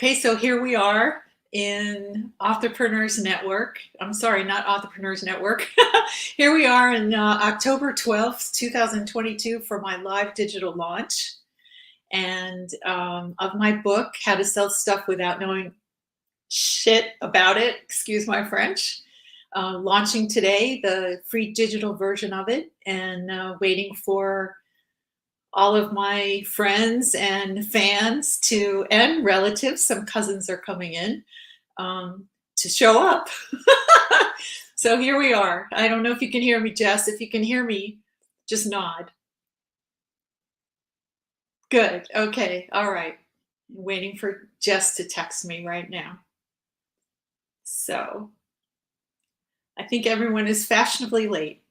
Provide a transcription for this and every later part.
Okay, so here we are in Authorpreneurs Network. I'm sorry, not Authorpreneurs Network. Here we are in October 12th, 2022 for my live digital launch and of my book, How to Sell Stuff Without Knowing Shit About It. Excuse my French. Launching today, the free digital version of it, and waiting for all of my friends and fans and relatives, some cousins are coming in, to show up. So here we are. I don't know if you can hear me, Jess. If you can hear me, just nod. Good. Okay. All right. I'm waiting for Jess to text me right now. So I think everyone is fashionably late,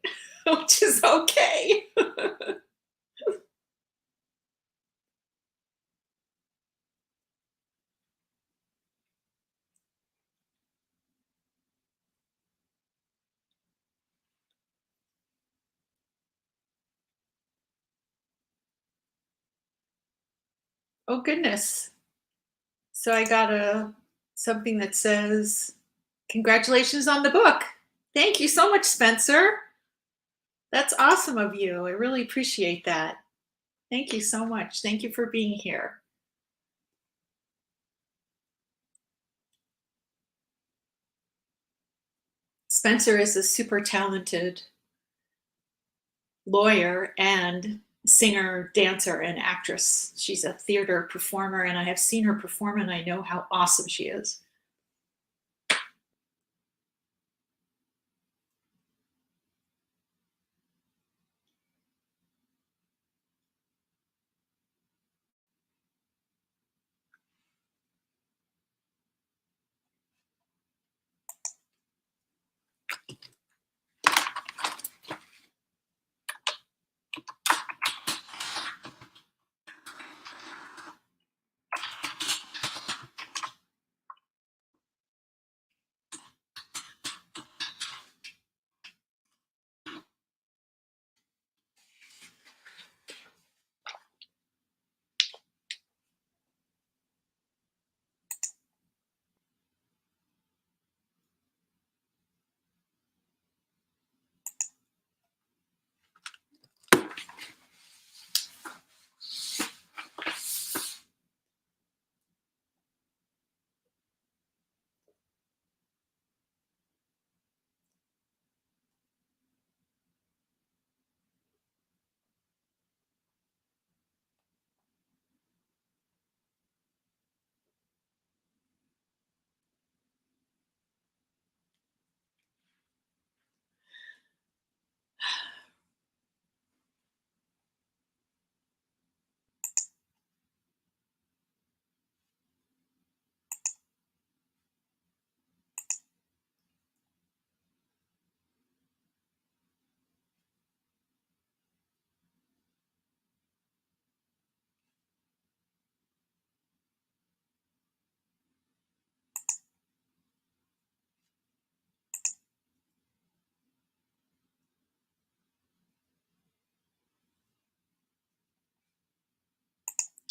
which is okay. Oh goodness. So I got something that says, "Congratulations on the book." Thank you so much, Spencer. That's awesome of you. I really appreciate that. Thank you so much. Thank you for being here. Spencer is a super talented lawyer and singer, dancer, and actress. She's a theater performer, and I have seen her perform, and I know how awesome she is.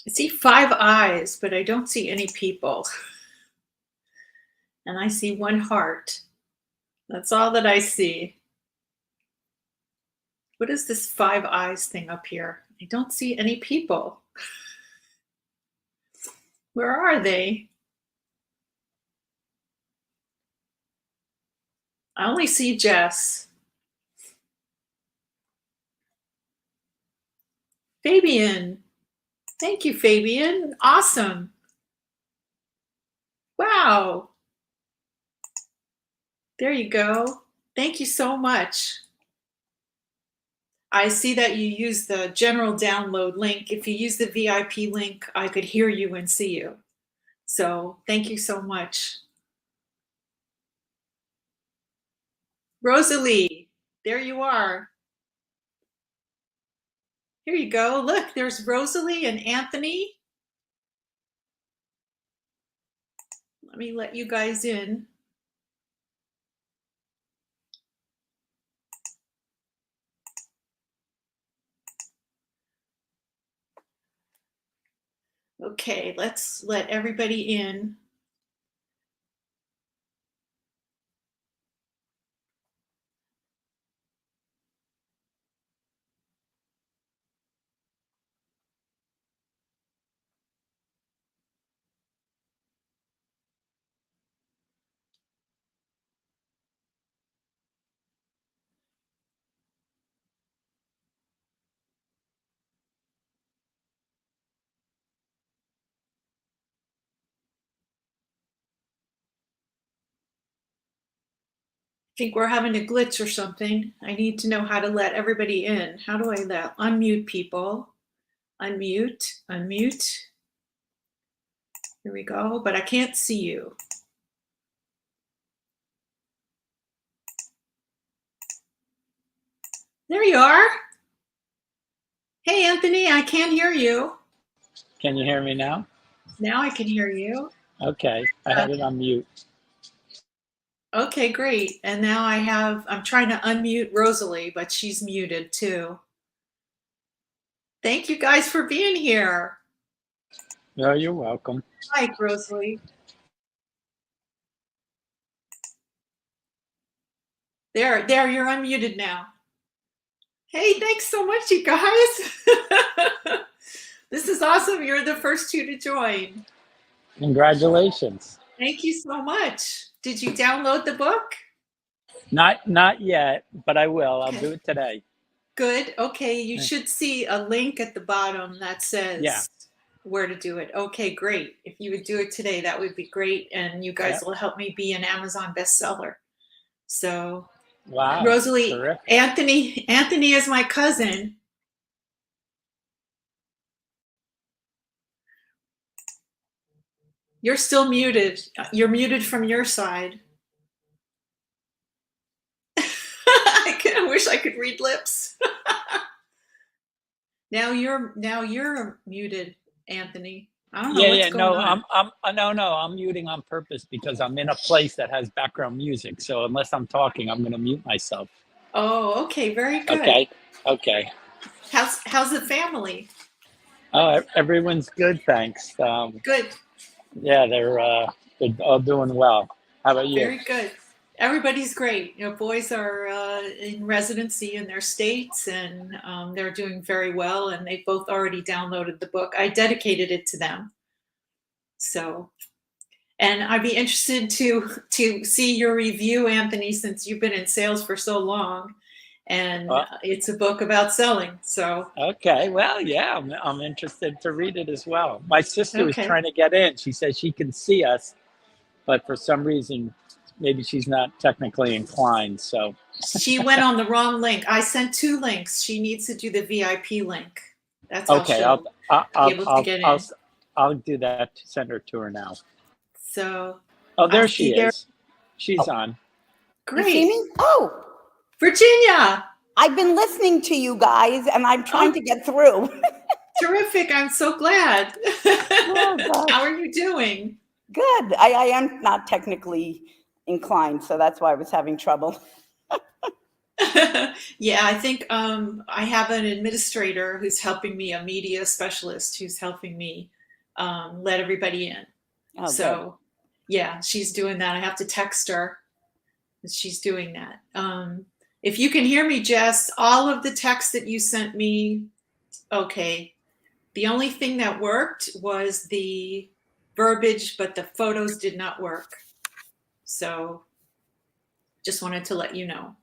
I see 5 eyes, but I don't see any people. And I see one heart. That's all that I see. What is this 5 eyes thing up here? I don't see any people. Where are they? I only see Jess. Fabian. Thank you, Fabian. Awesome. Wow. There you go. Thank you so much. I see that you use the general download link. If you use the VIP link, I could hear you and see you. So thank you so much. Rosalie, there you are. Here you go. Look, there's Rosalie and Anthony. Let me let you guys in. Okay, let's let everybody in. I think we're having a glitch or something. I need to know how to let everybody in. How do I unmute people? Unmute, unmute. Here we go, but I can't see you. There you are. Hey, Anthony, I can't hear you. Can you hear me now? Now I can hear you. Okay, I had it on mute. Okay, great. And now I'm trying to unmute Rosalie, but she's muted too. Thank you guys for being here. No, you're welcome. Hi, Rosalie. There, you're unmuted now. Hey, thanks so much, you guys. This is awesome. You're the first two to join. Congratulations. Thank you so much. Did you download the book? Not yet, but I will. Okay. I'll do it today. Good. Okay, you should see a link at the bottom that says where to do it. Okay, great. If you would do it today, that would be great. And you guys will help me be an Amazon bestseller. So, wow, Rosalie, terrific. Anthony is my cousin. You're still muted. You're muted from your side. I wish I could read lips. Now you're muted, Anthony. I don't know what's going on. I'm muting on purpose because I'm in a place that has background music. So unless I'm talking, I'm going to mute myself. Oh, okay, very good. Okay. How's the family? Everyone's good, thanks. Good. Yeah, they're all doing well. How about you? Very good. Everybody's great. You know, boys are in residency in their states, and they're doing very well. And they both already downloaded the book. I dedicated it to them. So, and I'd be interested to see your review, Anthony, since you've been in sales for so long, and it's a book about selling. So. Okay. Well, yeah, I'm interested to read it as well. My sister was trying to get in. She says she can see us, but for some reason, maybe she's not technically inclined. So she went on the wrong link. I sent 2 links. She needs to do the VIP link. That's how she'll be able to get in. I'll do that. Send her to her now. So. Oh, there she is. She's on. Great. You see me? Oh, Virginia. I've been listening to you guys, and I'm trying to get through. Terrific. I'm so glad. How are you doing? Good. I am not technically inclined, so that's why I was having trouble. Yeah, I think I have an administrator who's helping me, a media specialist who's helping me let everybody in. Oh, so, yeah, she's doing that. I have to text her. She's doing that. If you can hear me, Jess, all of the text that you sent me, okay. The only thing that worked was the verbiage, but the photos did not work. So just wanted to let you know.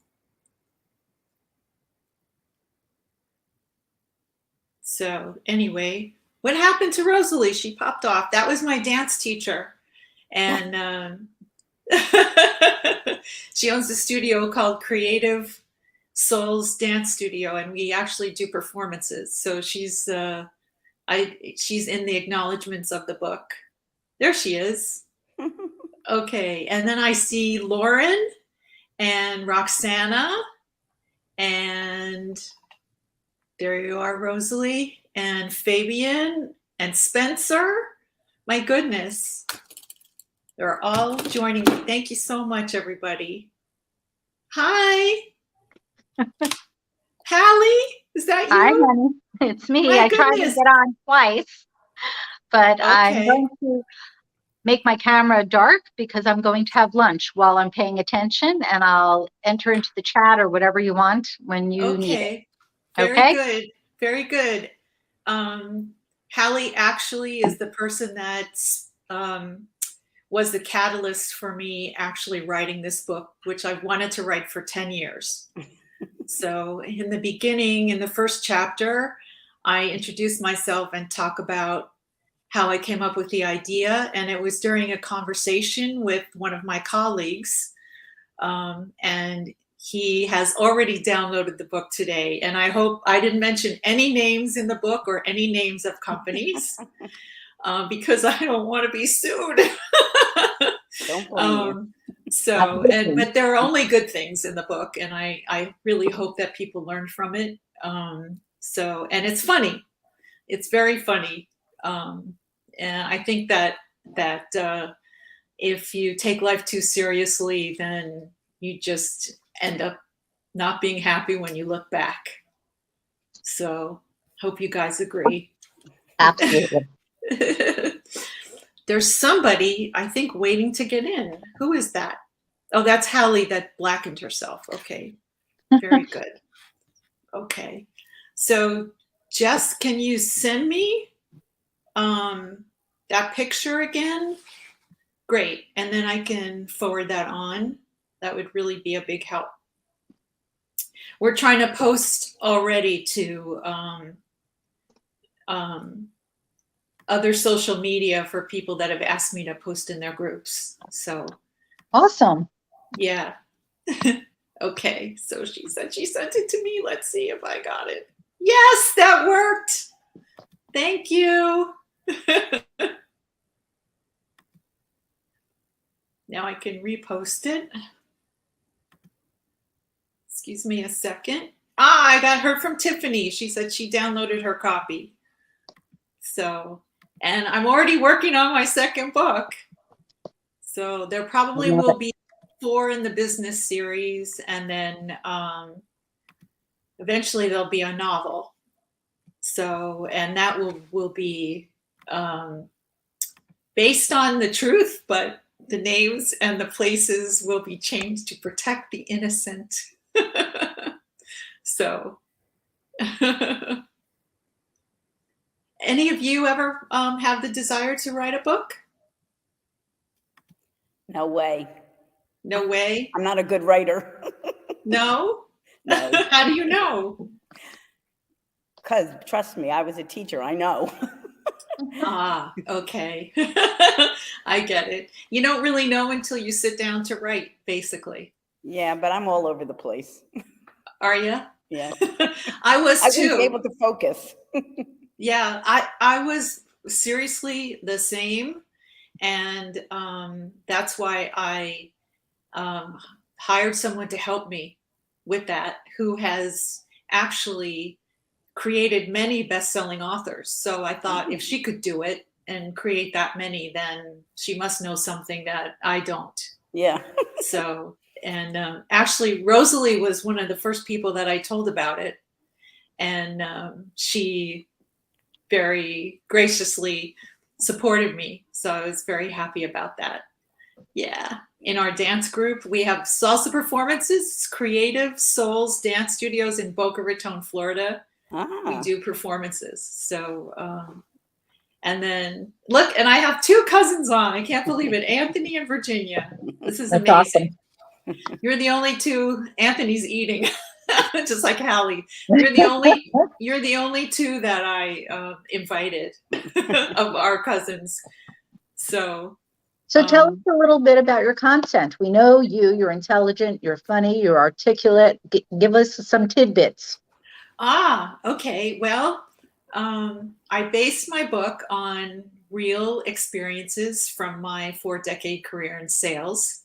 So anyway, what happened to Rosalie? She popped off. That was my dance teacher. And she owns a studio called Creative Souls Dance Studio, and we actually do performances. So she's in the acknowledgments of the book. There she is. Okay, and then I see Lauren and Roxana, and there you are, Rosalie, and Fabian and Spencer. My goodness. They're all joining me. Thank you so much, everybody. Hi. Hallie, is that you? Hi, honey. It's me. My I tried to goodness. get on twice, but I'm Okay. going to make my camera dark because I'm going to have lunch while I'm paying attention, and I'll enter into the chat or whatever you want when you need it. Okay. Very Okay? good. Very good. Hallie actually is the person that was the catalyst for me actually writing this book, which I've wanted to write for 10 years. So in the beginning, in the first chapter, I introduce myself and talk about how I came up with the idea. And it was during a conversation with one of my colleagues. And he has already downloaded the book today. And I hope I didn't mention any names in the book or any names of companies because I don't want to be sued. Don't blame you. But there are only good things in the book, and I really hope that people learn from it. And it's funny. It's very funny. And I think that if you take life too seriously, then you just end up not being happy when you look back. So hope you guys agree. Absolutely. There's somebody, I think, waiting to get in. Who is that? Oh, that's Hallie that blackened herself. Okay. Very good. Okay. So Jess, can you send me that picture again? Great. And then I can forward that on. That would really be a big help. We're trying to post already to other social media for people that have asked me to post in their groups. So Awesome. yeah. Okay. So she said she sent it to me. Let's see if I got it. Yes, that worked. Thank you. Now I can repost it. Excuse me a second. I got her from Tiffany. She said she downloaded her copy. So, and I'm already working on my second book. So there probably will be 4 in the business series, and then eventually there'll be a novel. So, and that will be based on the truth, but the names and the places will be changed to protect the innocent. So, any of you ever have the desire to write a book? No way. No way? I'm not a good writer. No? No. How do you know? Because trust me, I was a teacher. I know. Ah, okay. I get it. You don't really know until you sit down to write, basically. Yeah, but I'm all over the place. Are you? Yeah. I was I too. wouldn't be able to focus. Yeah, I was seriously the same. And that's why I hired someone to help me with that, who has actually created many best-selling authors. So I thought if she could do it and create that many, then she must know something that I don't. Yeah. So, and actually Rosalie was one of the first people that I told about it. And she very graciously supported me. So I was very happy about that. Yeah. In our dance group, we have salsa performances, Creative Souls Dance Studios in Boca Raton, Florida. We do performances. So, and then look, and I have 2 cousins on. I can't believe it. Anthony and Virginia. This is amazing. Awesome. You're the only 2 Anthony's eating, just like Hallie. You're the only 2 that I invited of our cousins. So tell us a little bit about your content. We know you're intelligent, you're funny, you're articulate. Give us some tidbits. Okay. Well, I based my book on real experiences from my 4-decade career in sales,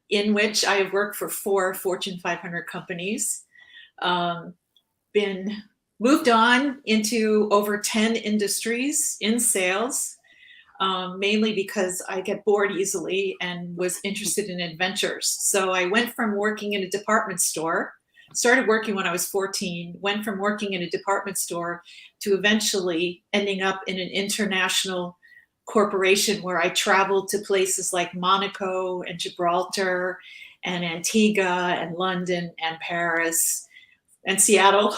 in which I have worked for 4 Fortune 500 companies, been moved on into over 10 industries in sales, mainly because I get bored easily and was interested in adventures. So I went from working in a department store, started working when I was 14, went from working in a department store to eventually ending up in an international corporation where I traveled to places like Monaco and Gibraltar and Antigua and London and Paris and Seattle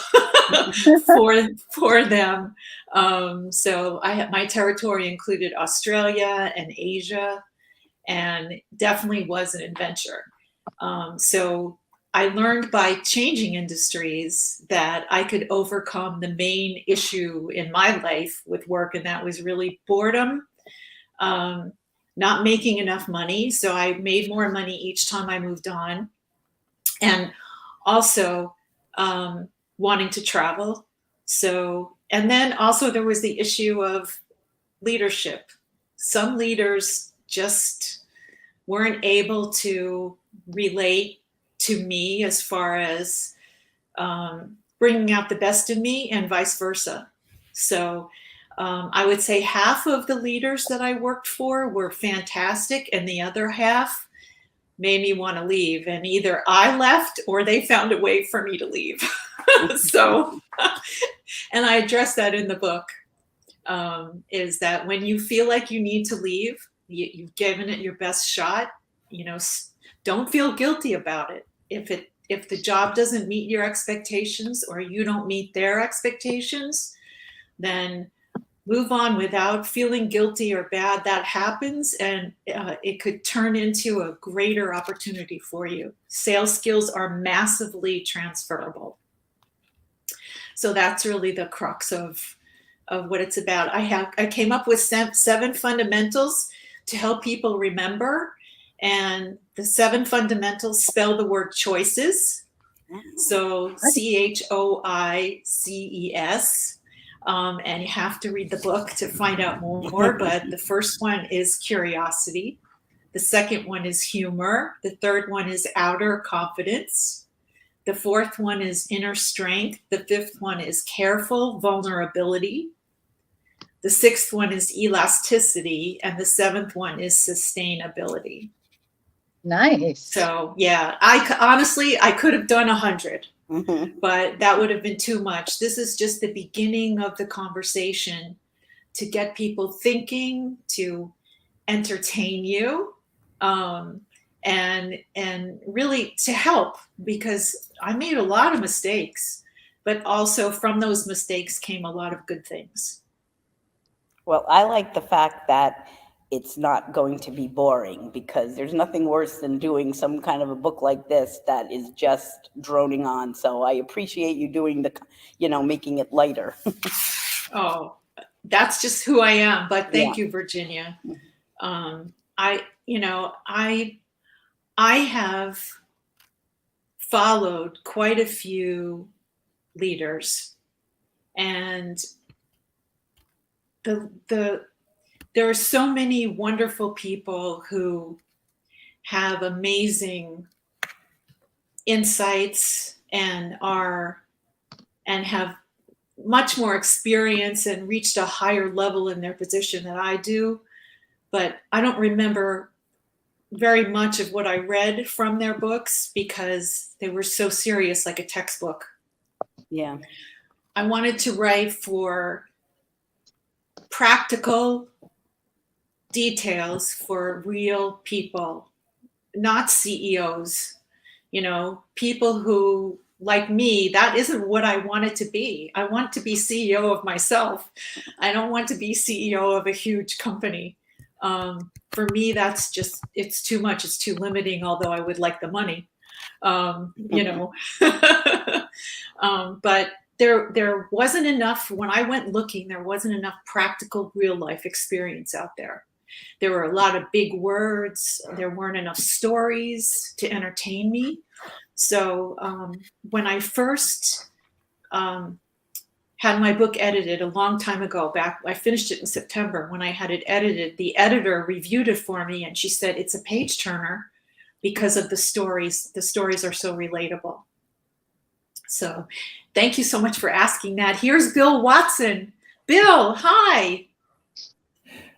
for them. So my territory included Australia and Asia, and definitely was an adventure. So I learned by changing industries that I could overcome the main issue in my life with work, and that was really boredom, not making enough money. So I made more money each time I moved on, and also wanting to travel. So, and then also there was the issue of leadership. Some leaders just weren't able to relate to me as far as bringing out the best in me, and vice versa. So I would say half of the leaders that I worked for were fantastic, and the other half made me want to leave. And either I left or they found a way for me to leave. So, and I address that in the book, is that when you feel like you need to leave, you've given it your best shot, don't feel guilty about it. If the job doesn't meet your expectations or you don't meet their expectations, then move on without feeling guilty or bad. That happens, and it could turn into a greater opportunity for you. Sales skills are massively transferable. So that's really the crux of what it's about. I came up with 7 fundamentals to help people remember, and the 7 fundamentals spell the word choices. So CHOICES. And you have to read the book to find out more. But the first one is curiosity. The second one is humor. The third one is outer confidence. The fourth one is inner strength. The fifth one is careful vulnerability. The sixth one is elasticity. And the seventh one is sustainability. Nice. So yeah, I could have done 100. Mm-hmm. But that would have been too much. This is just the beginning of the conversation to get people thinking, to entertain you, and really to help, because I made a lot of mistakes, but also from those mistakes came a lot of good things. Well, I like the fact that it's not going to be boring, because there's nothing worse than doing some kind of a book like this that is just droning on. So I appreciate you doing making it lighter. Oh, that's just who I am. But thank you, Virginia. I have followed quite a few leaders, and there are so many wonderful people who have amazing insights and have much more experience and reached a higher level in their position than I do. But I don't remember very much of what I read from their books because they were so serious, like a textbook. Yeah. I wanted to write for practical details for real people, not CEOs, people who, like me, that isn't what I wanted to be. I want to be CEO of myself. I don't want to be CEO of a huge company. For me, that's just, it's too much. It's too limiting, although I would like the money, but there wasn't enough, when I went looking, there wasn't enough practical real life experience out there. There were a lot of big words. There weren't enough stories to entertain me. So when I first had my book edited a long time ago, I finished it in September. When I had it edited, the editor reviewed it for me, and she said, it's a page turner because of the stories. The stories are so relatable. So thank you so much for asking that. Here's Bill Watson. Bill, hi.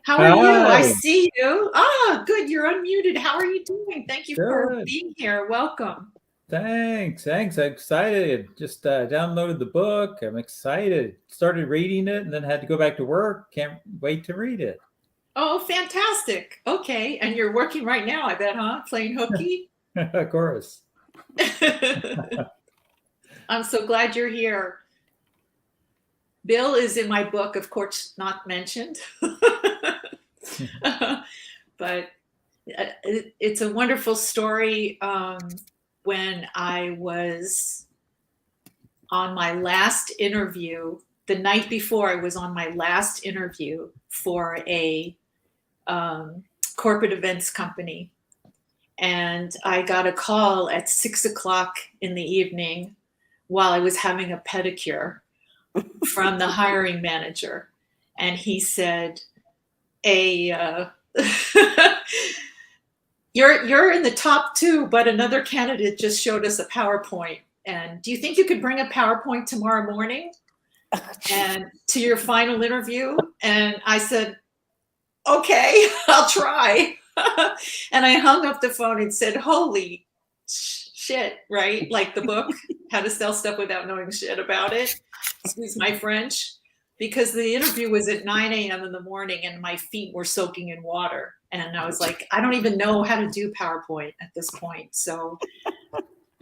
How are you? I see you. Ah, good. You're unmuted. How are you doing? Thank you for being here. Welcome. Thanks. I'm excited. Just downloaded the book. I'm excited. Started reading it and then had to go back to work. Can't wait to read it. Oh, fantastic. Okay. And you're working right now, I bet, huh? Playing hooky? Of course. I'm so glad you're here. Bill is in my book, of course, not mentioned. But it's a wonderful story. When I was on my last interview, the night before I was on my last interview for a corporate events company. And I got a call at 6:00 in the evening while I was having a pedicure from the hiring manager. And he said, you're in the top 2, but another candidate just showed us a PowerPoint. And do you think you could bring a PowerPoint tomorrow morning and to your final interview? And I said, okay, I'll try. And I hung up the phone and said, holy shit, right? Like the book, How to Sell Stuff Without Knowing Shit About It. Excuse my French. Because the interview was at 9 a.m. in the morning and my feet were soaking in water. And I was like, I don't even know how to do PowerPoint at this point. So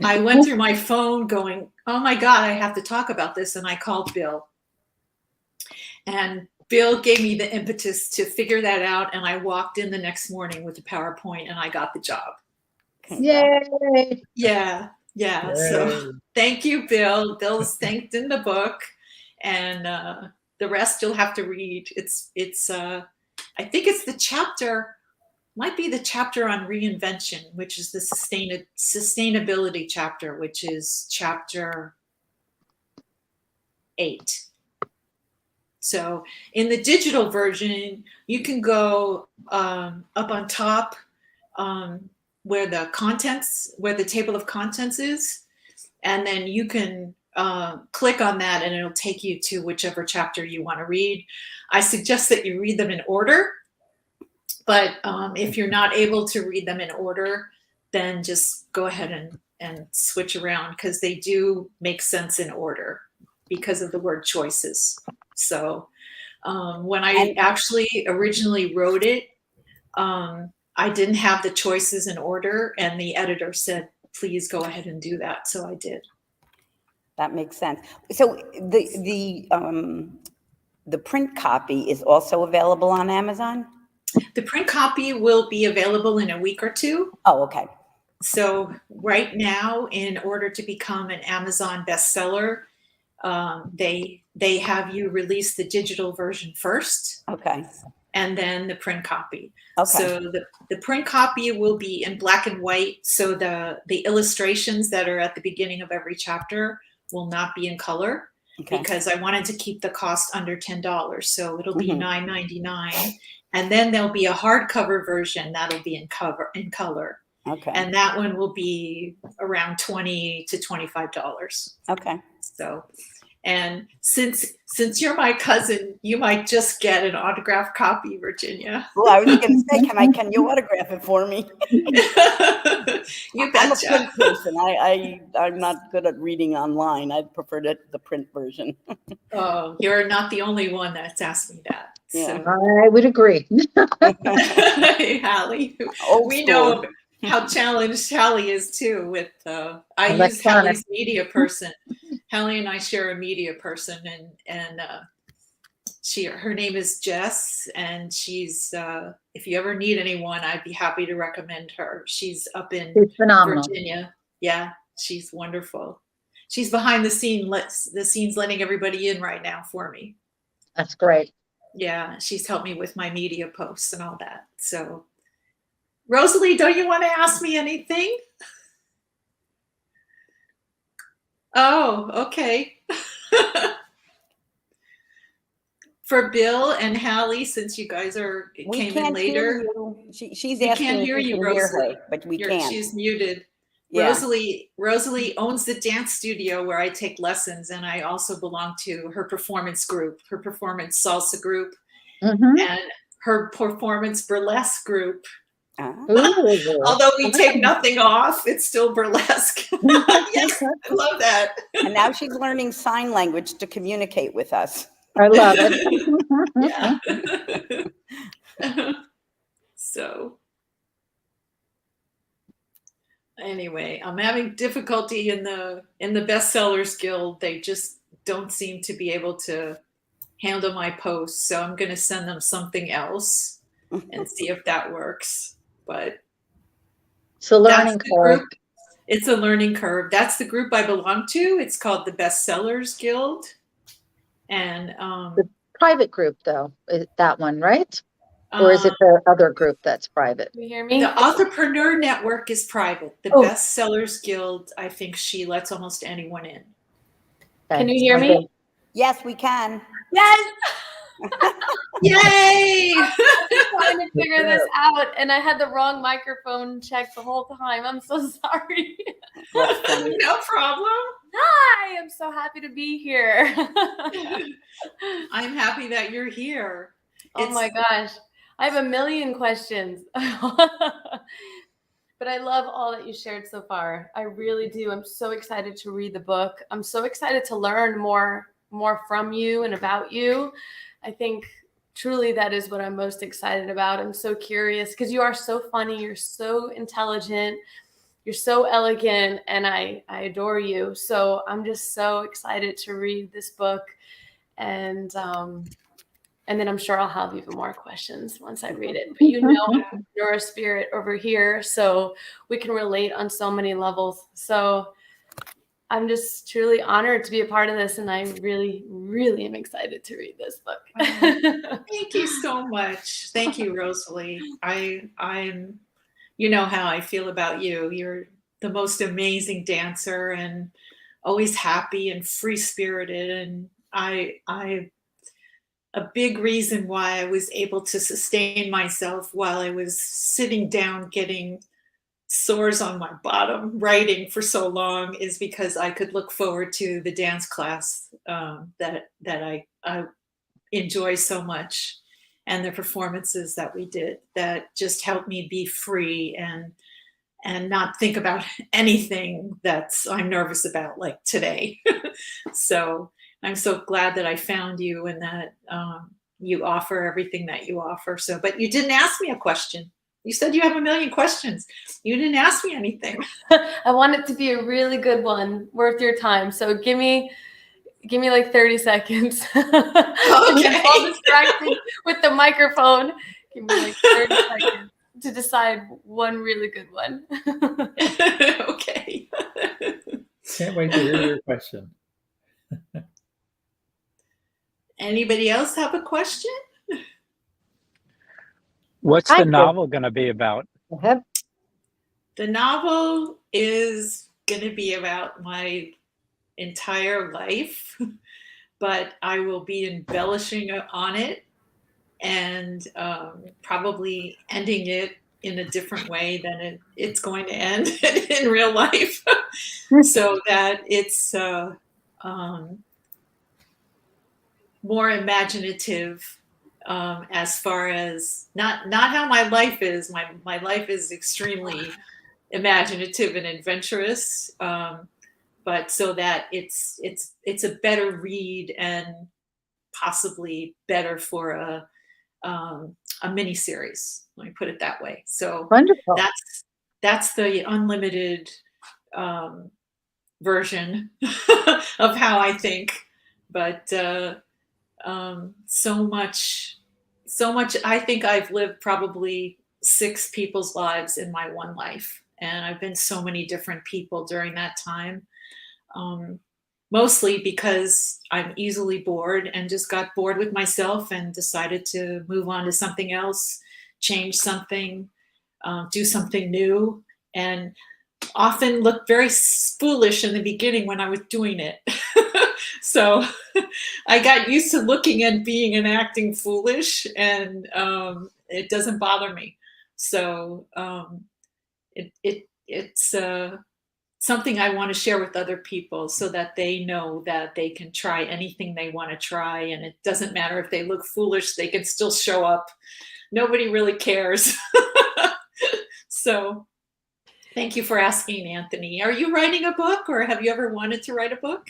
I went through my phone going, oh my God, I have to talk about this. And I called Bill. And Bill gave me the impetus to figure that out. And I walked in the next morning with the PowerPoint and I got the job. Yay. Yeah. Yeah. Yay. So thank you, Bill. Bill's thanked in the book. And the rest you'll have to read. It's I think it's the chapter, might be the chapter on reinvention, which is the sustainability chapter, which is chapter 8. So in the digital version, you can go up on top where the table of contents is, and then you can click on that and it'll take you to whichever chapter you want to read. I suggest that you read them in order, but if you're not able to read them in order, then just go ahead and switch around, because they do make sense in order because of the word choices. So when I actually originally wrote it, I didn't have the choices in order, and the editor said, please go ahead and do that. So I did. That makes sense. So the print copy is also available on Amazon? The print copy will be available in a week or 2. Oh, okay. So right now, in order to become an Amazon bestseller, they have you release the digital version first. Okay. And then the print copy. Okay. So the print copy will be in black and white. So the illustrations that are at the beginning of every chapter will not be in color, okay, because I wanted to keep the cost under $10. So it'll be $9.99. And then there'll be a hardcover version that'll be in color. Okay. And that one will be around $20 to $25. Okay. So, and since you're my cousin, you might just get an autographed copy, Virginia. Well, I was going to say, can you autograph it for me? You betcha. I'm a print person. I'm not good at reading online. I prefer the print version. Oh, you're not the only one that's asked me that. Yeah. So. I would agree. Hey, Hallie. We know how challenged Hallie is too with I use Hallie's media person. Hallie and I share a media person, and her name is Jess, and she's if you ever need anyone, I'd be happy to recommend her. She's up in Virginia. Yeah, she's wonderful. She's behind the scenes letting everybody in right now for me. That's great. Yeah, she's helped me with my media posts and all that. So, Rosalie, don't you want to ask me anything? Oh, okay. For Bill and Hallie, since you guys came in later. She's asking can't hear you, Rosalie, but we can't. She's muted. Yeah. Rosalie owns the dance studio where I take lessons, and I also belong to her performance group, her performance salsa group, and her performance burlesque group. Although we take nothing off, it's still burlesque. Yes, I love that. And now she's learning sign language to communicate with us. I love it. Yeah. So anyway, I'm having difficulty in the bestsellers guild. They just don't seem to be able to handle my posts, so I'm going to send them something else and see if that works. But it's a learning curve. It's a learning curve. That's the group I belong to. It's called the Bestsellers Guild. And the private group, though, that one, right? Or is it the other group that's private? Can you hear me? The Entrepreneur Network is private. The Bestsellers Guild, I think she lets almost anyone in. Okay. Can you hear me? Yes, we can. Yes. Yay! I'm trying to figure this out, and I had the wrong microphone checked the whole time. I'm so sorry. No problem. Hi, I'm so happy to be here. I'm happy that you're here. Oh my gosh. I have a million questions. But I love all that you shared so far. I really do. I'm so excited to read the book. I'm so excited to learn more from you and about you. I think truly that is what I'm most excited about. I'm so curious because you are so funny. You're so intelligent. You're so elegant, and I adore you. So I'm just so excited to read this book. And then I'm sure I'll have even more questions once I read it. But you're a spirit over here, so we can relate on so many levels. So I'm just truly honored to be a part of this, and I really, really am excited to read this book. Thank you so much. Thank you, Rosalie. I'm you know how I feel about you. You're the most amazing dancer and always happy and free-spirited. And a big reason why I was able to sustain myself while I was sitting down getting sores on my bottom writing for so long is because I could look forward to the dance class that I enjoy so much, and the performances that we did that just helped me be free and not think about anything I'm nervous about, like today. So I'm so glad that I found you and that you offer everything that you offer. So, but you didn't ask me a question. You said you have a million questions. You didn't ask me anything. I want it to be a really good one, worth your time. So give me like 30 seconds. Okay. I'm all distracted with the microphone. Give me like 30 seconds to decide one really good one. Okay. Can't wait to hear your question. Anybody else have a question? What's the novel going to be about? The novel is going to be about my entire life, but I will be embellishing on it and probably ending it in a different way than it's going to end in real life, so that it's more imaginative, as far as not how my life is. My life is extremely imaginative and adventurous, but so that it's a better read and possibly better for a mini series. Let me put it that way. So wonderful. That's the unlimited version of how I think. But so much. I think I've lived probably 6 people's lives in my one life, and I've been so many different people during that time. Mostly because I'm easily bored and just got bored with myself and decided to move on to something else, change something, do something new, and often looked very foolish in the beginning when I was doing it. So I got used to looking and being and acting foolish, and it doesn't bother me. So it's something I want to share with other people so that they know that they can try anything they want to try, and it doesn't matter if they look foolish, they can still show up. Nobody really cares. So thank you for asking, Anthony. Are you writing a book, or have you ever wanted to write a book?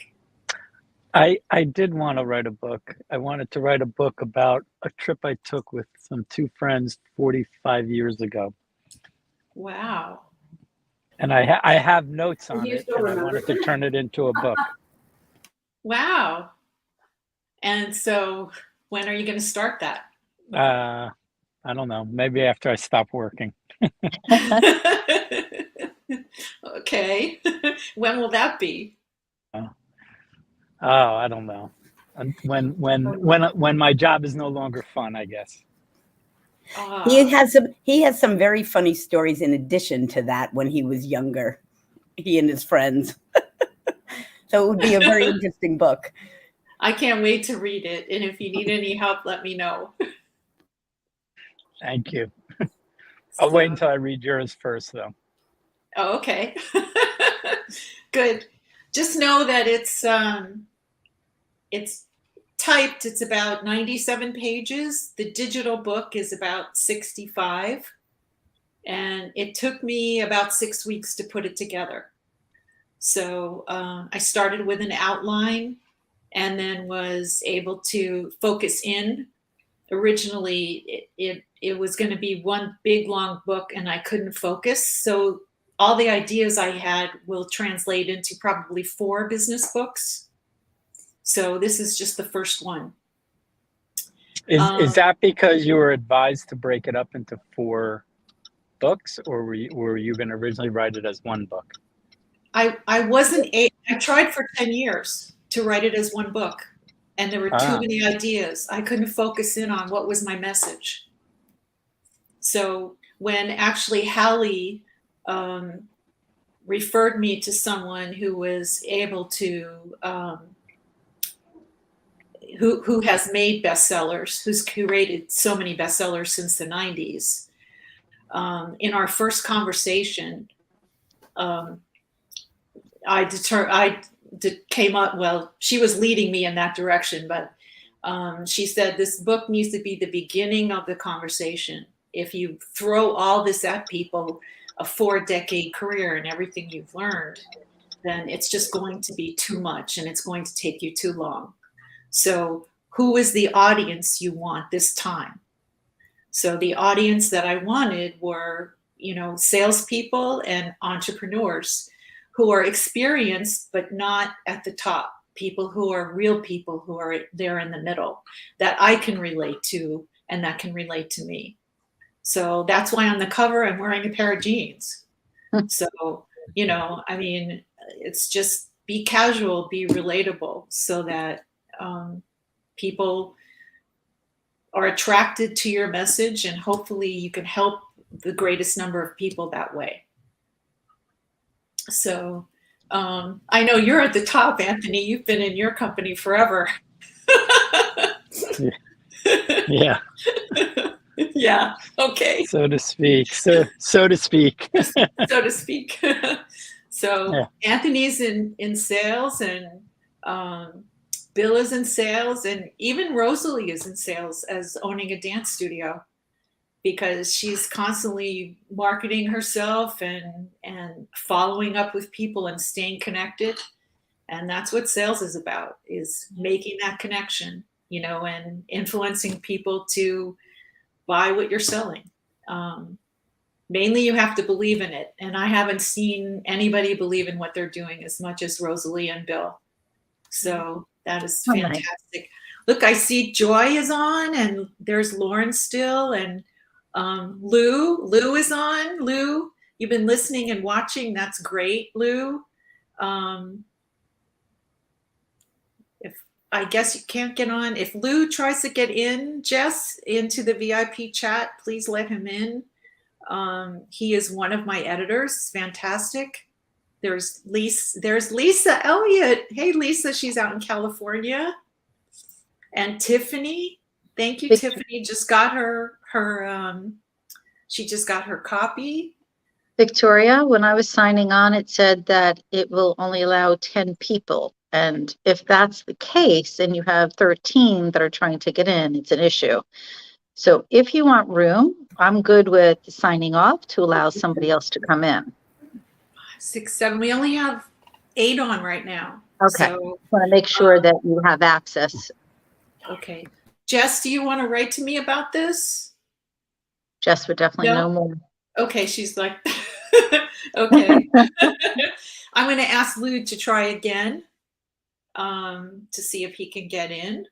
I did want to write a book. I wanted to write a book about a trip I took with some two friends 45 years ago. Wow. And I have notes on You it, still and I remember? wanted to turn it into a book. Wow. And so when are you going to start that? I don't know. Maybe after I stop working. Okay. When will that be? Oh, I don't know. And when my job is no longer fun, I guess. He has some very funny stories in addition to that when he was younger, he and his friends. So it would be a very interesting book. I can't wait to read it. And if you need any help, let me know. Thank you. I'll wait until I read yours first, though. Oh, okay. Good. Just know that it's typed. It's about 97 pages. The digital book is about 65. And it took me about 6 weeks to put it together. So I started with an outline and then was able to focus in. Originally, it was going to be one big, long book, and I couldn't focus. So all the ideas I had will translate into probably 4 business books. So this is just the first one. Is that because you were advised to break it up into 4 books, or were you going to originally write it as one book? I wasn't I tried for 10 years to write it as one book, and there were too many ideas. I couldn't focus in on what was my message. So when actually Hallie referred me to someone who was able to who has made bestsellers, who's curated so many bestsellers since the 90s. In our first conversation, I came up, well, she was leading me in that direction, but she said this book needs to be the beginning of the conversation. If you throw all this at people, a 4-decade career and everything you've learned, then it's just going to be too much and it's going to take you too long. So who is the audience you want this time? So the audience that I wanted were, salespeople and entrepreneurs who are experienced, but not at the top. People who are real people who are there in the middle that I can relate to and that can relate to me. So that's why on the cover I'm wearing a pair of jeans. So, it's just be casual, be relatable so that people are attracted to your message, and hopefully you can help the greatest number of people that way. So I know you're at the top, Anthony. You've been in your company forever. Yeah. Yeah. Okay. So to speak. So to speak. So to speak. So yeah. Anthony's in sales, and Bill is in sales, and even Rosalie is in sales as owning a dance studio, because she's constantly marketing herself and following up with people and staying connected. And that's what sales is about, is making that connection, and influencing people to buy what you're selling. Mainly you have to believe in it. And I haven't seen anybody believe in what they're doing as much as Rosalie and Bill. So that is fantastic. Nice. Look, I see Joy is on, and there's Lauren still, and Lou is on. Lou, you've been listening and watching. That's great, Lou. If I guess you can't get on. If Lou tries to get in, Jess, into the VIP chat, please let him in. He is one of my editors. It's fantastic. There's Lisa Elliott. Hey, Lisa, she's out in California. And Tiffany, thank you, Tiffany. Just got she just got her copy. Victoria, when I was signing on, it said that it will only allow 10 people. And if that's the case, and you have 13 that are trying to get in, it's an issue. So if you want room, I'm good with signing off to allow somebody else to come in. 6, 7. We only have 8 on right now. Okay. So, Want to make sure that you have access. okay. Jess, do you want to write to me about this? Jess would definitely know No? more. Okay, she's like, okay. I'm going to ask Lou to try again to see if he can get in.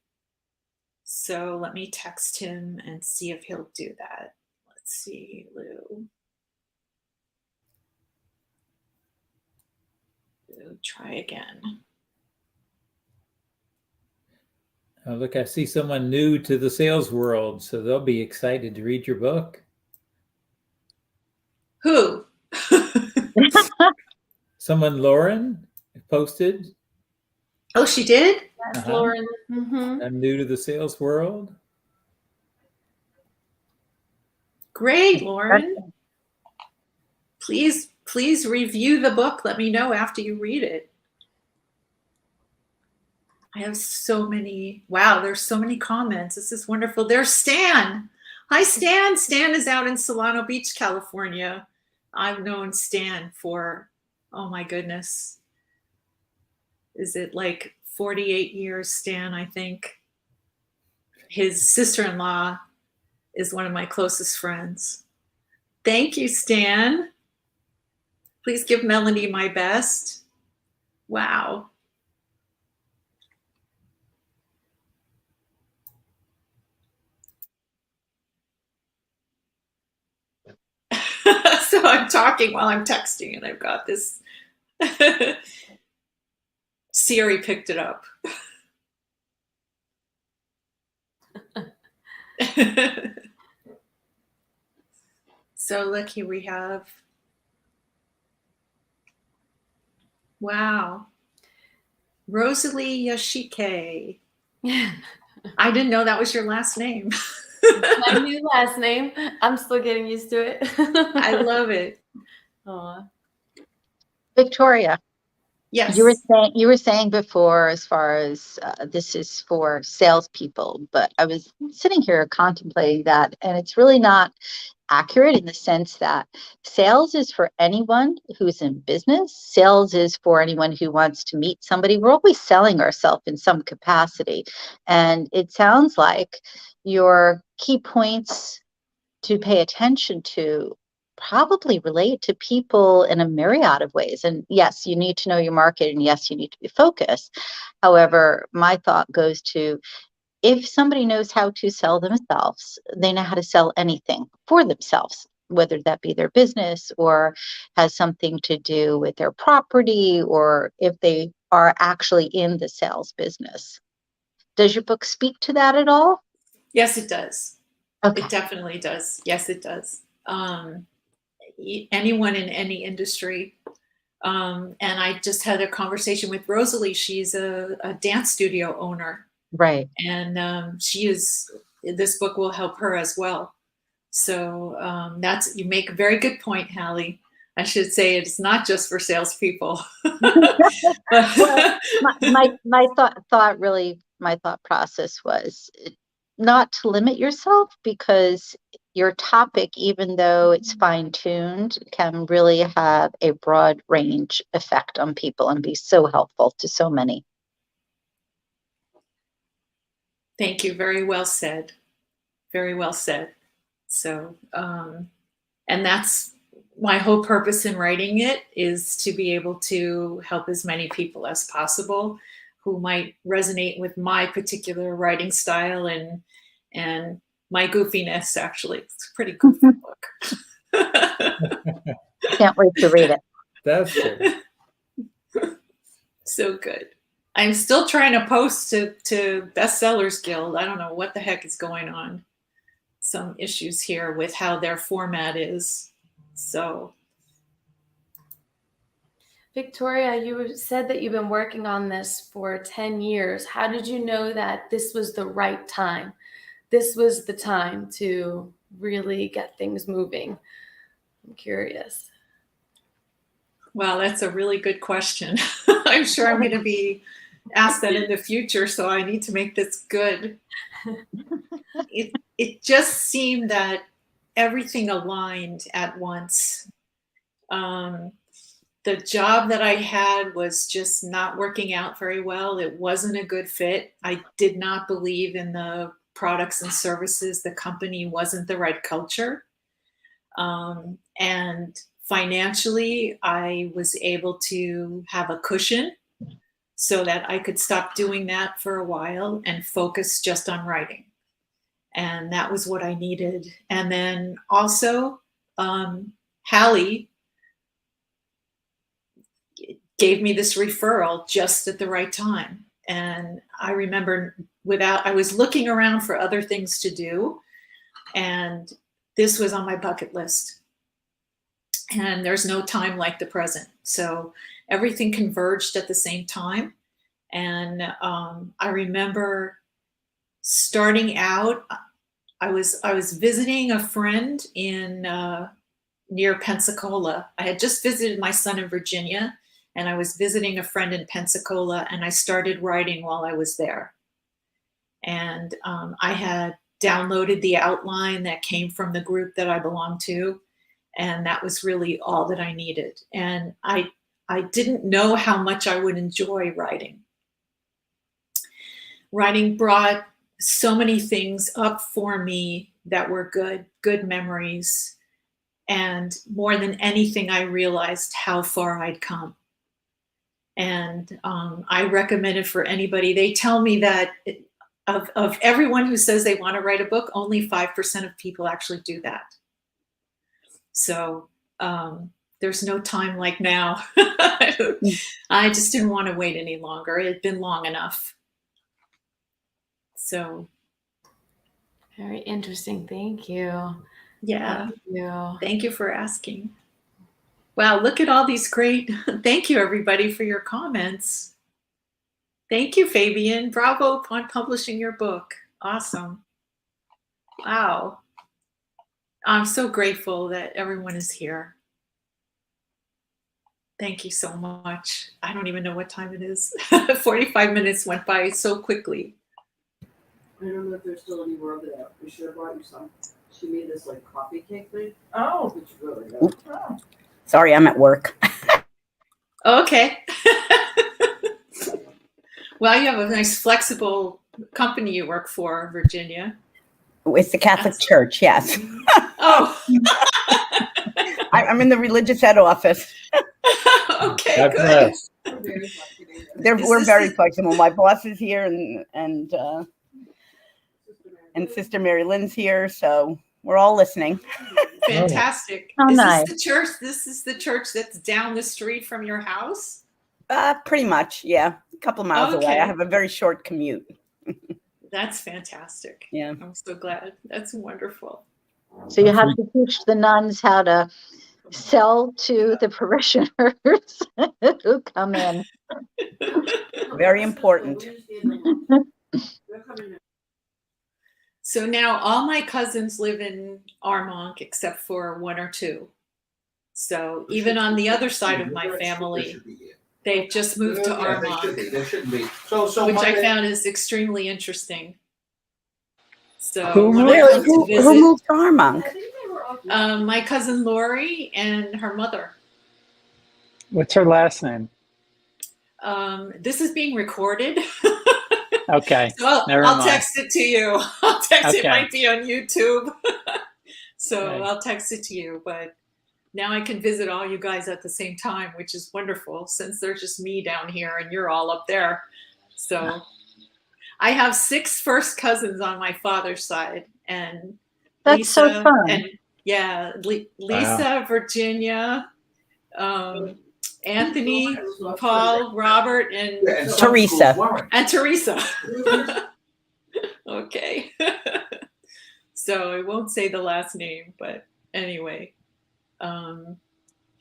So let me text him and see if he'll do that. Let's see, Lou. Lou, try again. Oh, look, I see someone new to the sales world, so they'll be excited to read your book. Who? Someone, Lauren, posted. Oh, she did? Yes, Lauren. I'm new to the sales world. Great, Lauren. Please review the book. Let me know after you read it. I have so many. Wow, there's so many comments. This is wonderful. There's Stan. Hi, Stan. Stan is out in Solano Beach, California. I've known Stan for, oh my goodness. Is it like 48 years, Stan, I think. His sister-in-law is one of my closest friends. Thank you, Stan. Please give Melanie my best. Wow. So I'm talking while I'm texting, and I've got this. Siri picked it up. So look here we have. Wow. Rosalie Yoshike. I didn't know that was your last name. My new last name. I'm still getting used to it. I love it. Aww. Victoria. Yes. You were saying before, as far as this is for salespeople, but I was sitting here contemplating that, and it's really not accurate in the sense that sales is for anyone who's in business. Sales is for anyone who wants to meet somebody. We're always selling ourselves in some capacity, and it sounds like your key points to pay attention to probably relate to people in a myriad of ways. And yes, you need to know your market, and yes, you need to be focused. However, my thought goes to, if somebody knows how to sell themselves, they know how to sell anything for themselves, whether that be their business or has something to do with their property, or if they are actually in the sales business. Does your book speak to that at all? Yes, it does. Okay. It definitely does. Yes, it does. Anyone in any industry. And I just had a conversation with Rosalie. She's a dance studio owner. Right. And this book will help her as well. So you make a very good point, Hallie. I should say it's not just for salespeople. Well, my thought process was not to limit yourself, because your topic, even though it's fine-tuned, can really have a broad range effect on people and be so helpful to so many. Thank you. Very well said. Very well said. So, and that's my whole purpose in writing it, is to be able to help as many people as possible who might resonate with my particular writing style and my goofiness. Actually, it's a pretty goofy book. Can't wait to read it. That's true. So good. I'm still trying to post to Bestsellers Guild. I don't know what the heck is going on. Some issues here with how their format is. So, Victoria, you said that you've been working on this for 10 years. How did you know that this was the right time? This was the time to really get things moving. I'm curious. well, that's a really good question. I'm sure I'm going to be asked that in the future, so I need to make this good. It just seemed that everything aligned at once. the job that I had was just not working out very well. It wasn't a good fit. I did not believe in the products and services. The company wasn't the right culture. And financially, I was able to have a cushion so that I could stop doing that for a while and focus just on writing. And that was what I needed. And then also, Hallie gave me this referral just at the right time. And I remember I was looking around for other things to do, and this was on my bucket list. And there's no time like the present. So everything converged at the same time. And I remember starting out, I was visiting a friend in near Pensacola. I had just visited my son in Virginia, and I was visiting a friend in Pensacola, and I started writing while I was there. And I had downloaded the outline that came from the group that I belonged to, and that was really all that I needed. And I didn't know how much I would enjoy writing. Writing brought so many things up for me that were good memories. And more than anything, I realized how far I'd come. And I recommend it for anybody. They tell me that of everyone who says they want to write a book, only 5% of people actually do that. So there's no time like now. I just didn't want to wait any longer. It had been long enough. So. Very interesting. Thank you. Yeah. Thank you. Thank you for asking. Wow, look at all these great, thank you everybody for your comments. Thank you, Fabian. Bravo on publishing your book. Awesome. Wow. I'm so grateful that everyone is here. Thank you so much. I don't even know what time it is. 45 minutes went by so quickly. I don't know if there's still any more over there. We should have brought you some. She made this like coffee cake thing. Oh. It's really good. Oh. Sorry, I'm at work. Okay. Well, you have a nice flexible company you work for, Virginia. It's the Catholic Church, yes. Oh. I'm in the religious ed office. Okay, God good. bless. We're very flexible. My boss is here, and Sister Mary Lynn's here, so we're all listening. Fantastic. Oh, is nice. this the church? This is the church that's down the street from your house? Pretty much, yeah. A couple miles away. Okay. I have a very short commute. That's fantastic. Yeah. I'm so glad. That's wonderful. So you have to teach the nuns how to sell to the parishioners who come in. Very important. So now all my cousins live in Armonk except for one or two. So even on the other side of my family, they've just moved to Armonk, which I found is extremely interesting. So Who when I come to visit, Who moved to Armonk? my cousin Lori and her mother. What's her last name? This is being recorded. Okay. So Never I'll mind. text it to you. I'll text it. Okay. Might be on YouTube. So Okay. I'll text it to you. But now I can visit all you guys at the same time, which is wonderful since there's just me down here and you're all up there. So I have 6 first cousins on my father's side. And That's Lisa, so fun. And yeah, Lisa, Wow. Virginia, Anthony, Paul, Robert, and Teresa. And Teresa. Okay. So I won't say the last name, but anyway,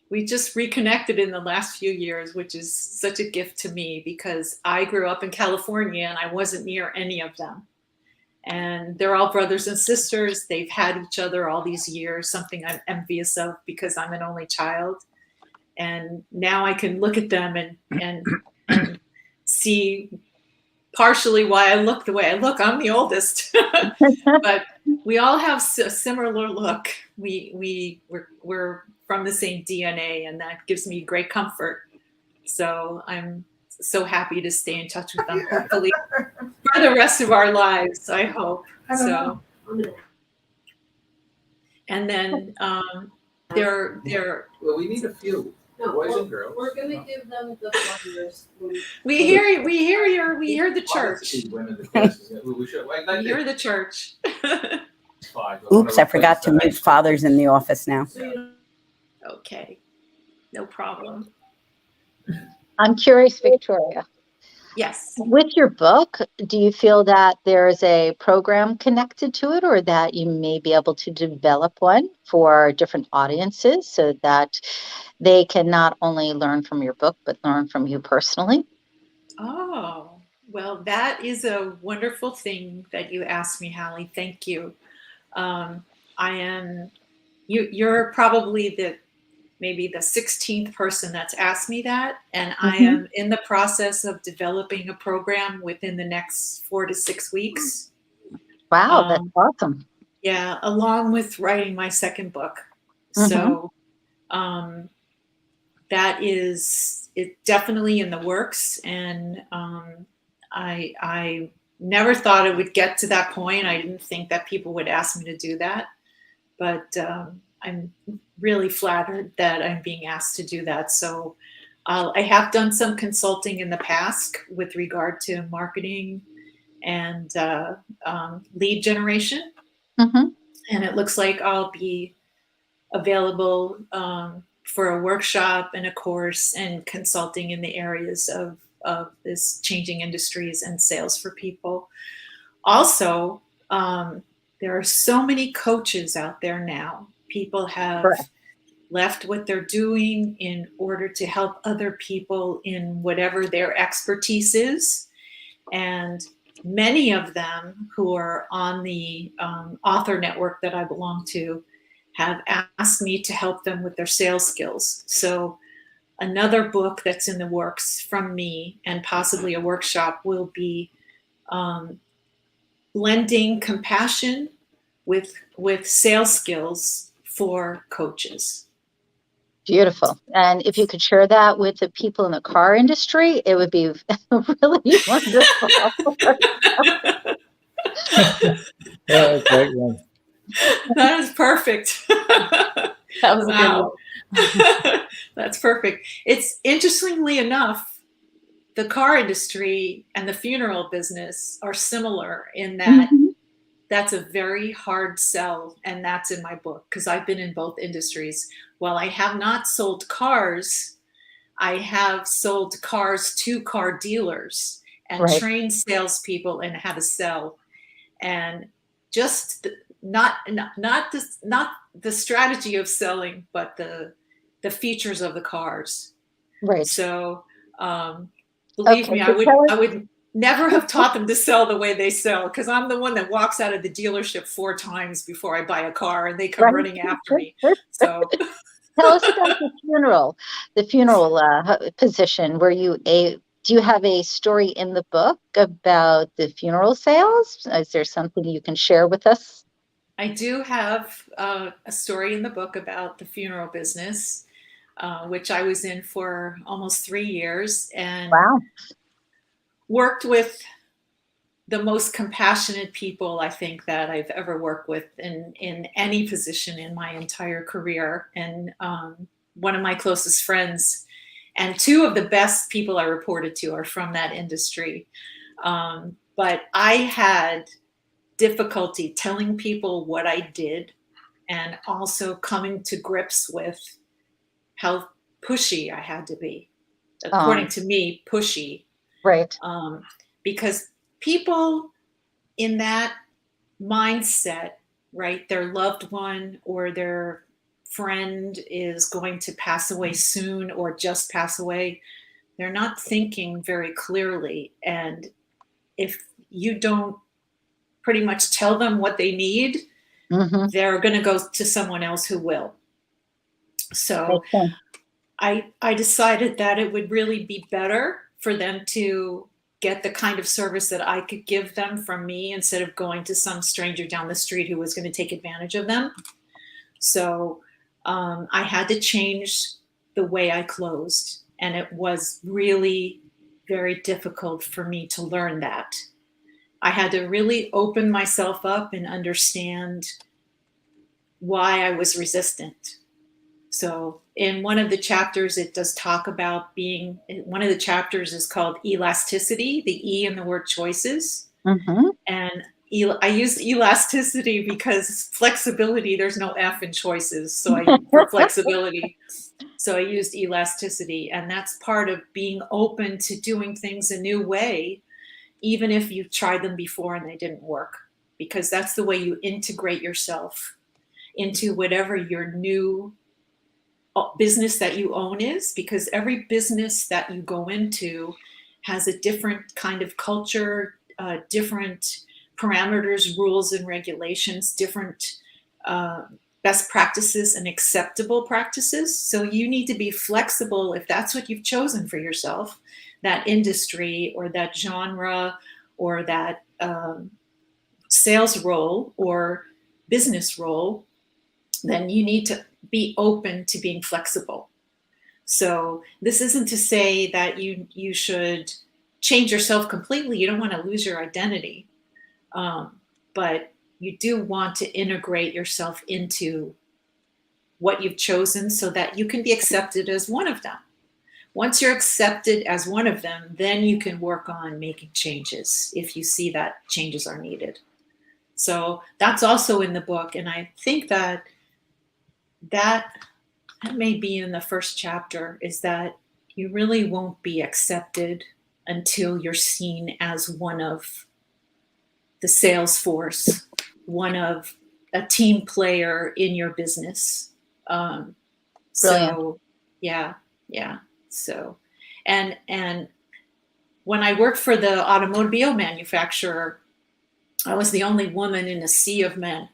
we just reconnected in the last few years, which is such a gift to me because I grew up in California and I wasn't near any of them. And they're all brothers and sisters. They've had each other all these years, something I'm envious of because I'm an only child. And now I can look at them and see partially why I look the way I look. I'm the oldest, but we all have a similar look. We're from the same DNA, and that gives me great comfort. So I'm so happy to stay in touch with them, hopefully for the rest of our lives, I hope. So, and then they're Well, we need a few boys and girls. We're gonna give them the flowers. we hear the church. We should. We hear the church. Oops, I forgot to mute Father's in the office now. Okay, no problem. I'm curious, Victoria. Yes. With your book, do you feel that there's a program connected to it, or that you may be able to develop one for different audiences so that they can not only learn from your book, but learn from you personally? Oh, well, that is a wonderful thing that you asked me, Hallie. Thank you. You're probably maybe the 16th person that's asked me that. And I am in the process of developing a program within the next 4 to 6 weeks. Wow, that's awesome. Yeah, along with writing my second book. So it's definitely in the works. And I never thought it would get to that point. I didn't think that people would ask me to do that. But I'm really flattered that I'm being asked to do that. So I have done some consulting in the past with regard to marketing and lead generation. And it looks like I'll be available for a workshop and a course and consulting in the areas of this changing industries and sales for people. Also, there are so many coaches out there now. People have left what they're doing in order to help other people in whatever their expertise is. And many of them who are on the author network that I belong to have asked me to help them with their sales skills. So another book that's in the works from me, and possibly a workshop, will be blending compassion with sales skills for coaches. Beautiful. And if you could share that with the people in the car industry, it would be really wonderful. Great one. That is perfect. That was a good one. That's perfect. It's interestingly enough, the car industry and the funeral business are similar in that that's a very hard sell, and that's in my book because I've been in both industries. While I have not sold cars, I have sold cars to car dealers and trained salespeople in how to sell, and just not the strategy of selling, but the features of the cars. Right. So believe me, I would never have taught them to sell the way they sell, because I'm the one that walks out of the dealership 4 times before I buy a car, and they come running after me. So tell us about the funeral position. Do you have a story in the book about the funeral sales? Is there something you can share with us? I do have a story in the book about the funeral business, which I was in for almost 3 years, and worked with the most compassionate people I think that I've ever worked with in any position in my entire career. And one of my closest friends and 2 of the best people I reported to are from that industry. But I had difficulty telling people what I did, and also coming to grips with how pushy I had to be. According to me, pushy. Right. Because people in that mindset, right, their loved one or their friend is going to pass away soon or just pass away, they're not thinking very clearly. And if you don't pretty much tell them what they need, they're going to go to someone else who will. So I decided that it would really be better for them to get the kind of service that I could give them from me, instead of going to some stranger down the street who was going to take advantage of them. So I had to change the way I closed. And it was really very difficult for me to learn that. I had to really open myself up and understand why I was resistant. So in one of the chapters, it does talk about being, one of the chapters is called elasticity, the E in the word choices. Mm-hmm. And I use elasticity because flexibility, there's no F in choices. So for flexibility. So I used elasticity, and that's part of being open to doing things a new way, even if you've tried them before and they didn't work, because that's the way you integrate yourself into whatever your new business that you own is, because every business that you go into has a different kind of culture, different parameters, rules, and regulations, different best practices and acceptable practices. So you need to be flexible if that's what you've chosen for yourself, that industry or that genre or that sales role or business role, then you need to be open to being flexible. So this isn't to say that you should change yourself completely. You don't want to lose your identity, but you do want to integrate yourself into what you've chosen so that you can be accepted as one of them. Once you're accepted as one of them, then you can work on making changes if you see that changes are needed. So that's also in the book, and I think that may be in the first chapter, is that you really won't be accepted until you're seen as one of the sales force, one of a team player in your business. So yeah. So, and when I worked for the automobile manufacturer, I was the only woman in a sea of men.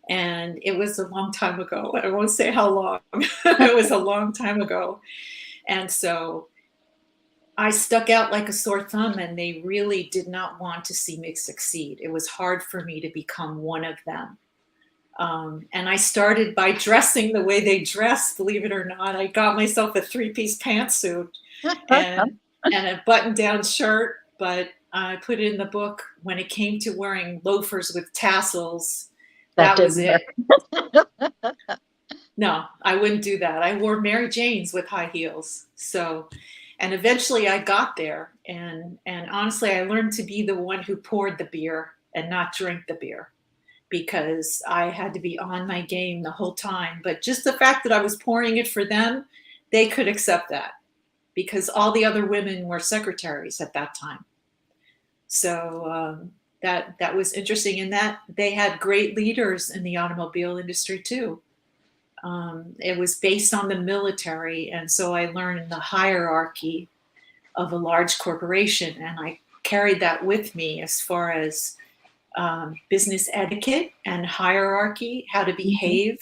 And it was a long time ago. I won't say how long. It was a long time ago. And so I stuck out like a sore thumb, and they really did not want to see me succeed. It was hard for me to become one of them. And I started by dressing the way they dress, believe it or not. I got myself a 3-piece pantsuit and a button-down shirt, but I put it in the book when it came to wearing loafers with tassels. That was it. No, I wouldn't do that. I wore Mary Janes with high heels. So, and eventually I got there. And honestly, I learned to be the one who poured the beer and not drink the beer, because I had to be on my game the whole time. But just the fact that I was pouring it for them, they could accept that, because all the other women were secretaries at that time. So that was interesting, in that they had great leaders in the automobile industry too. It was based on the military, and so I learned the hierarchy of a large corporation, and I carried that with me as far as business etiquette and hierarchy, how to behave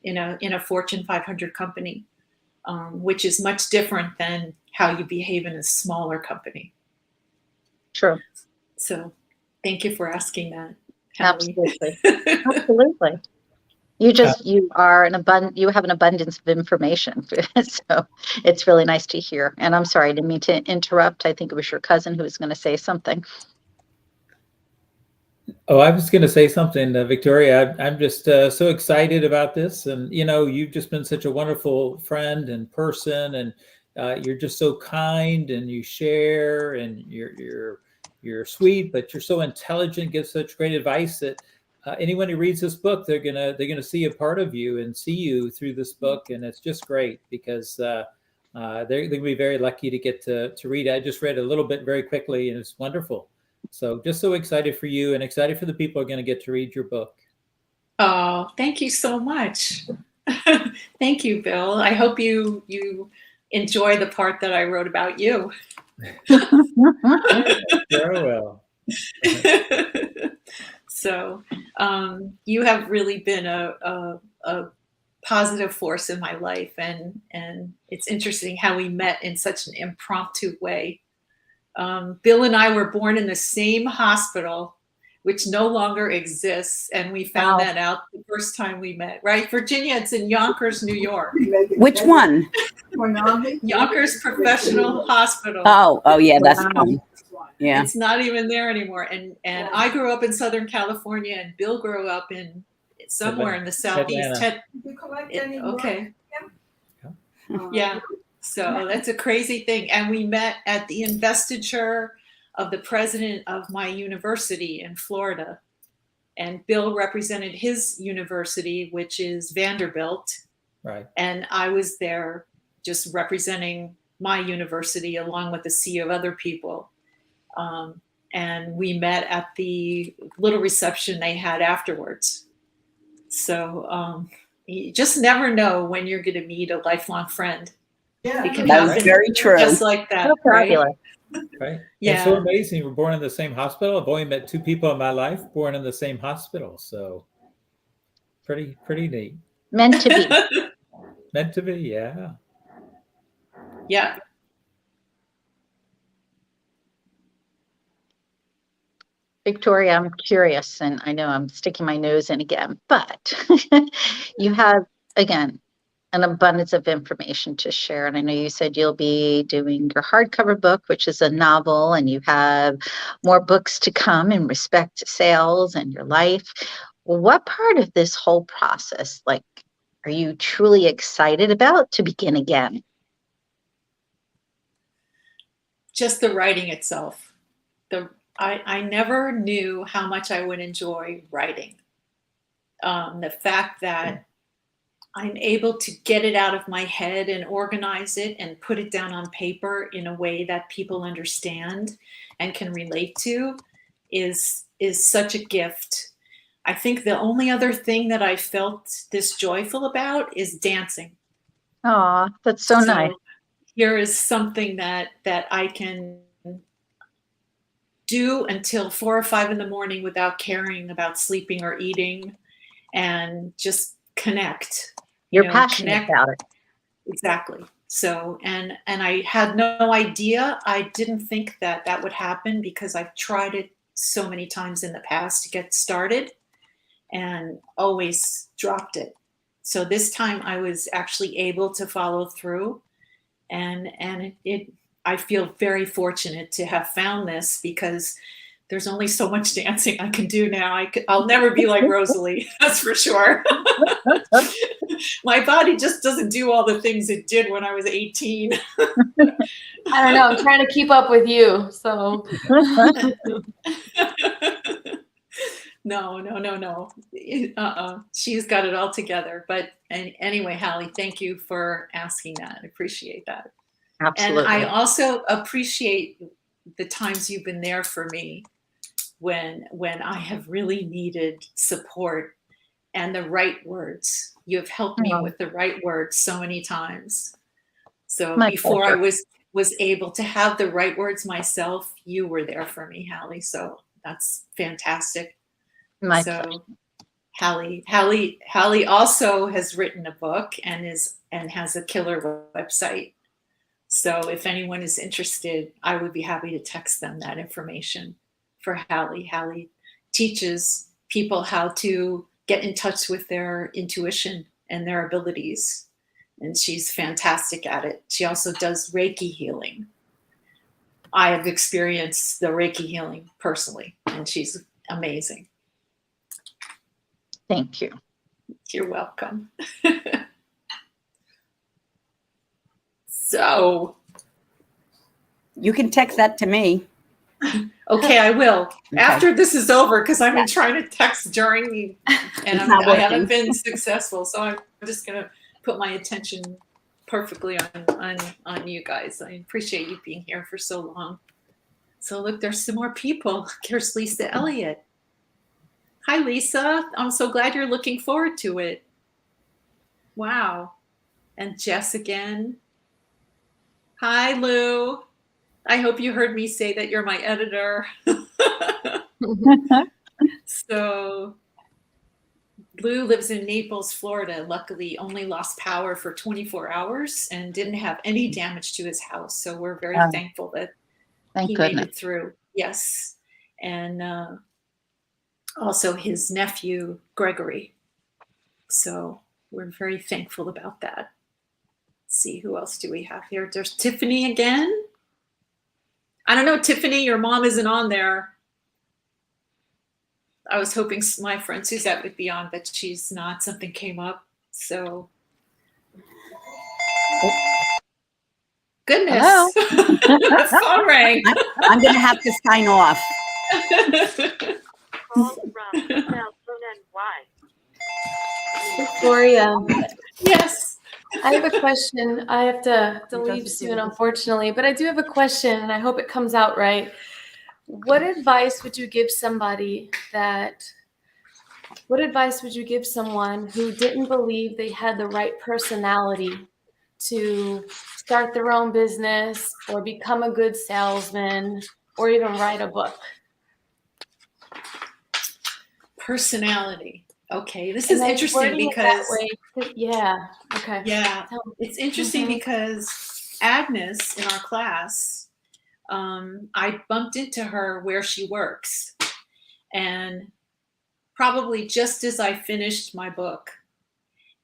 in a Fortune 500 company, which is much different than how you behave in a smaller company. True. So thank you for asking that, Hallie. Absolutely. You have an abundance of information. So it's really nice to hear. And I'm sorry, I didn't mean to interrupt. I think it was your cousin who was going to say something. Oh, I was going to say something, Victoria. I'm just so excited about this. And, you've just been such a wonderful friend and person, and you're just so kind, and you share, and you're sweet, but you're so intelligent, give such great advice that anyone who reads this book, they're gonna see a part of you and see you through this book. And it's just great, because they're going to be very lucky to get to read it. I just read a little bit very quickly, and it's wonderful. So just so excited for you, and excited for the people who are going to get to read your book. Oh, thank you so much. Thank you, Bill. I hope you enjoy the part that I wrote about you. Very well. So you have really been a positive force in my life, and it's interesting how we met in such an impromptu way. Bill and I were born in the same hospital which no longer exists. And we found that out the first time we met, right? Virginia, it's in Yonkers, New York. Which one? Yonkers Professional Hospital. Oh yeah, that's Wow. fun. Yeah. It's not even there anymore. And I grew up in Southern California, and Bill grew up in somewhere in the Southeast. Atlanta. Did you collect any more? Okay. Uh, Yeah. So that's a crazy thing. And we met at the investiture of the president of my university in Florida. And Bill represented his university, which is Vanderbilt. Right. And I was there just representing my university along with a sea of other people. And we met at the little reception they had afterwards. So you just never know when you're going to meet a lifelong friend. Yeah. It can That was happen very true. just like that. So Right? fabulous. Right. Yeah. It's so amazing. We're born in the same hospital. I've only met 2 people in my life born in the same hospital. So pretty neat. Meant to be. Meant to be. Yeah. Yeah. Victoria, I'm curious, and I know I'm sticking my nose in again, but you have, again, an abundance of information to share. And I know you said you'll be doing your hardcover book, which is a novel, and you have more books to come in respect to sales and your life. What part of this whole process, like, are you truly excited about to begin again? Just the writing itself. I never knew how much I would enjoy writing. The fact that I'm able to get it out of my head and organize it and put it down on paper in a way that people understand and can relate to is such a gift. I think the only other thing that I felt this joyful about is dancing. Oh, that's so nice. Here is something that I can do until 4 or 5 in the morning without caring about sleeping or eating, and just connect. You're passionate about it. Exactly. So, and I had no idea. I didn't think that would happen because I've tried it so many times in the past to get started and always dropped it. So this time I was actually able to follow through, and I feel very fortunate to have found this because there's only so much dancing I can do now. I'll never be like Rosalie, that's for sure. My body just doesn't do all the things it did when I was 18. I don't know. I'm trying to keep up with you. So No. She's got it all together. But anyway, Hallie, thank you for asking that. I appreciate that. Absolutely. And I also appreciate the times you've been there for me when I have really needed support and the right words. You have helped me with the right words so many times. So before I was able to have the right words myself, you were there for me, Hallie. So that's fantastic. My pleasure. Hallie also has written a book and has a killer website. So if anyone is interested, I would be happy to text them that information for Hallie. Hallie teaches people how to get in touch with their intuition and their abilities. And she's fantastic at it. She also does Reiki healing. I have experienced the Reiki healing personally, and she's amazing. Thank you. You're welcome. So you can text that to me. Okay, I will. Okay. After this is over, because I've been trying to text during and I haven't been successful. So I'm just going to put my attention perfectly on you guys. I appreciate you being here for so long. So look, there's some more people. Here's Lisa Elliott. Hi, Lisa. I'm so glad you're looking forward to it. Wow. And Jess again. Hi, Lou. I hope you heard me say that you're my editor. So Lou lives in Naples, Florida. Luckily, only lost power for 24 hours and didn't have any damage to his house. So we're very thankful that he made it through. Yes. And also his nephew, Gregory. So we're very thankful about that. Let's see, who else do we have here? There's Tiffany again. I don't know, Tiffany, your mom isn't on there. I was hoping my friend Suzette would be on, but she's not. Something came up. So, goodness. Hello? The phone rang. I'm going to have to sign off. Victoria, Yes. I have a question. I have to leave soon, unfortunately, but I do have a question, and I hope it comes out right. What advice would you give somebody who didn't believe they had the right personality to start their own business or become a good salesman or even write a book? Personality. Okay, this is interesting because yeah, okay. Yeah, it's interesting because Agnes in our class, I bumped into her where she works, and probably just as I finished my book.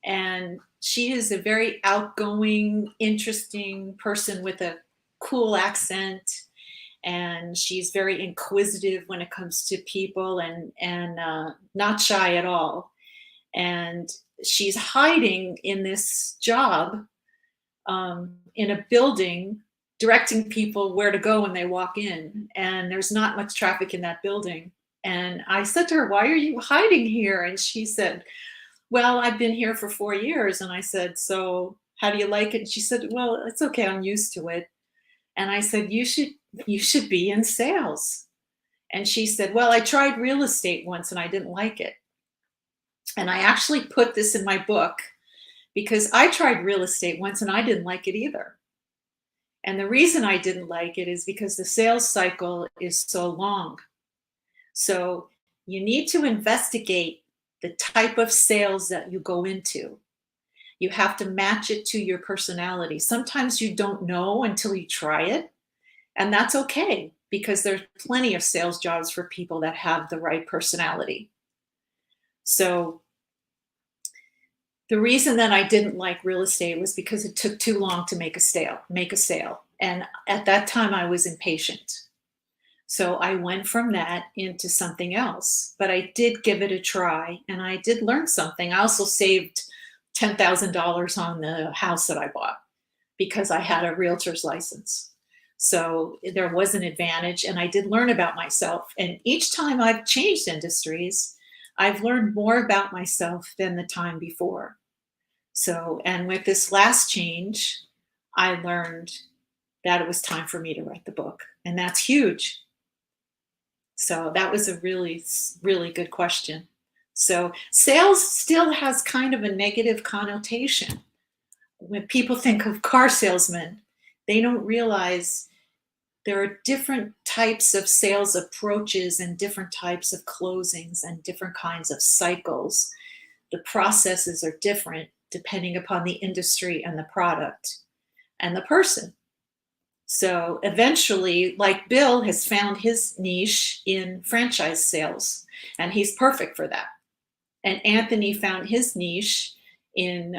And she is a very outgoing, interesting person with a cool accent, and she's very inquisitive when it comes to people, and not shy at all. And she's hiding in this job in a building, directing people where to go when they walk in. And there's not much traffic in that building. And I said to her, "Why are you hiding here?" And she said, "Well, I've been here for 4 years." And I said, "So how do you like it?" And she said, "Well, it's okay. I'm used to it." And I said, you should be in sales." And she said, "Well, I tried real estate once and I didn't like it." And I actually put this in my book because I tried real estate once and I didn't like it either. And the reason I didn't like it is because the sales cycle is so long. So you need to investigate the type of sales that you go into. You have to match it to your personality. Sometimes you don't know until you try it. And that's okay, because there's plenty of sales jobs for people that have the right personality. So the reason that I didn't like real estate was because it took too long to make a sale. And at that time I was impatient. So I went from that into something else, but I did give it a try and I did learn something. I also saved $10,000 on the house that I bought because I had a realtor's license. So there was an advantage, and I did learn about myself. And each time I've changed industries, I've learned more about myself than the time before. So, and with this last change, I learned that it was time for me to write the book, and that's huge. So that was a really, really good question. So sales still has kind of a negative connotation. When people think of car salesmen, they don't realize there are different types of sales approaches and different types of closings and different kinds of cycles. The processes are different depending upon the industry and the product and the person. So eventually, like Bill has found his niche in franchise sales, and he's perfect for that. And Anthony found his niche in,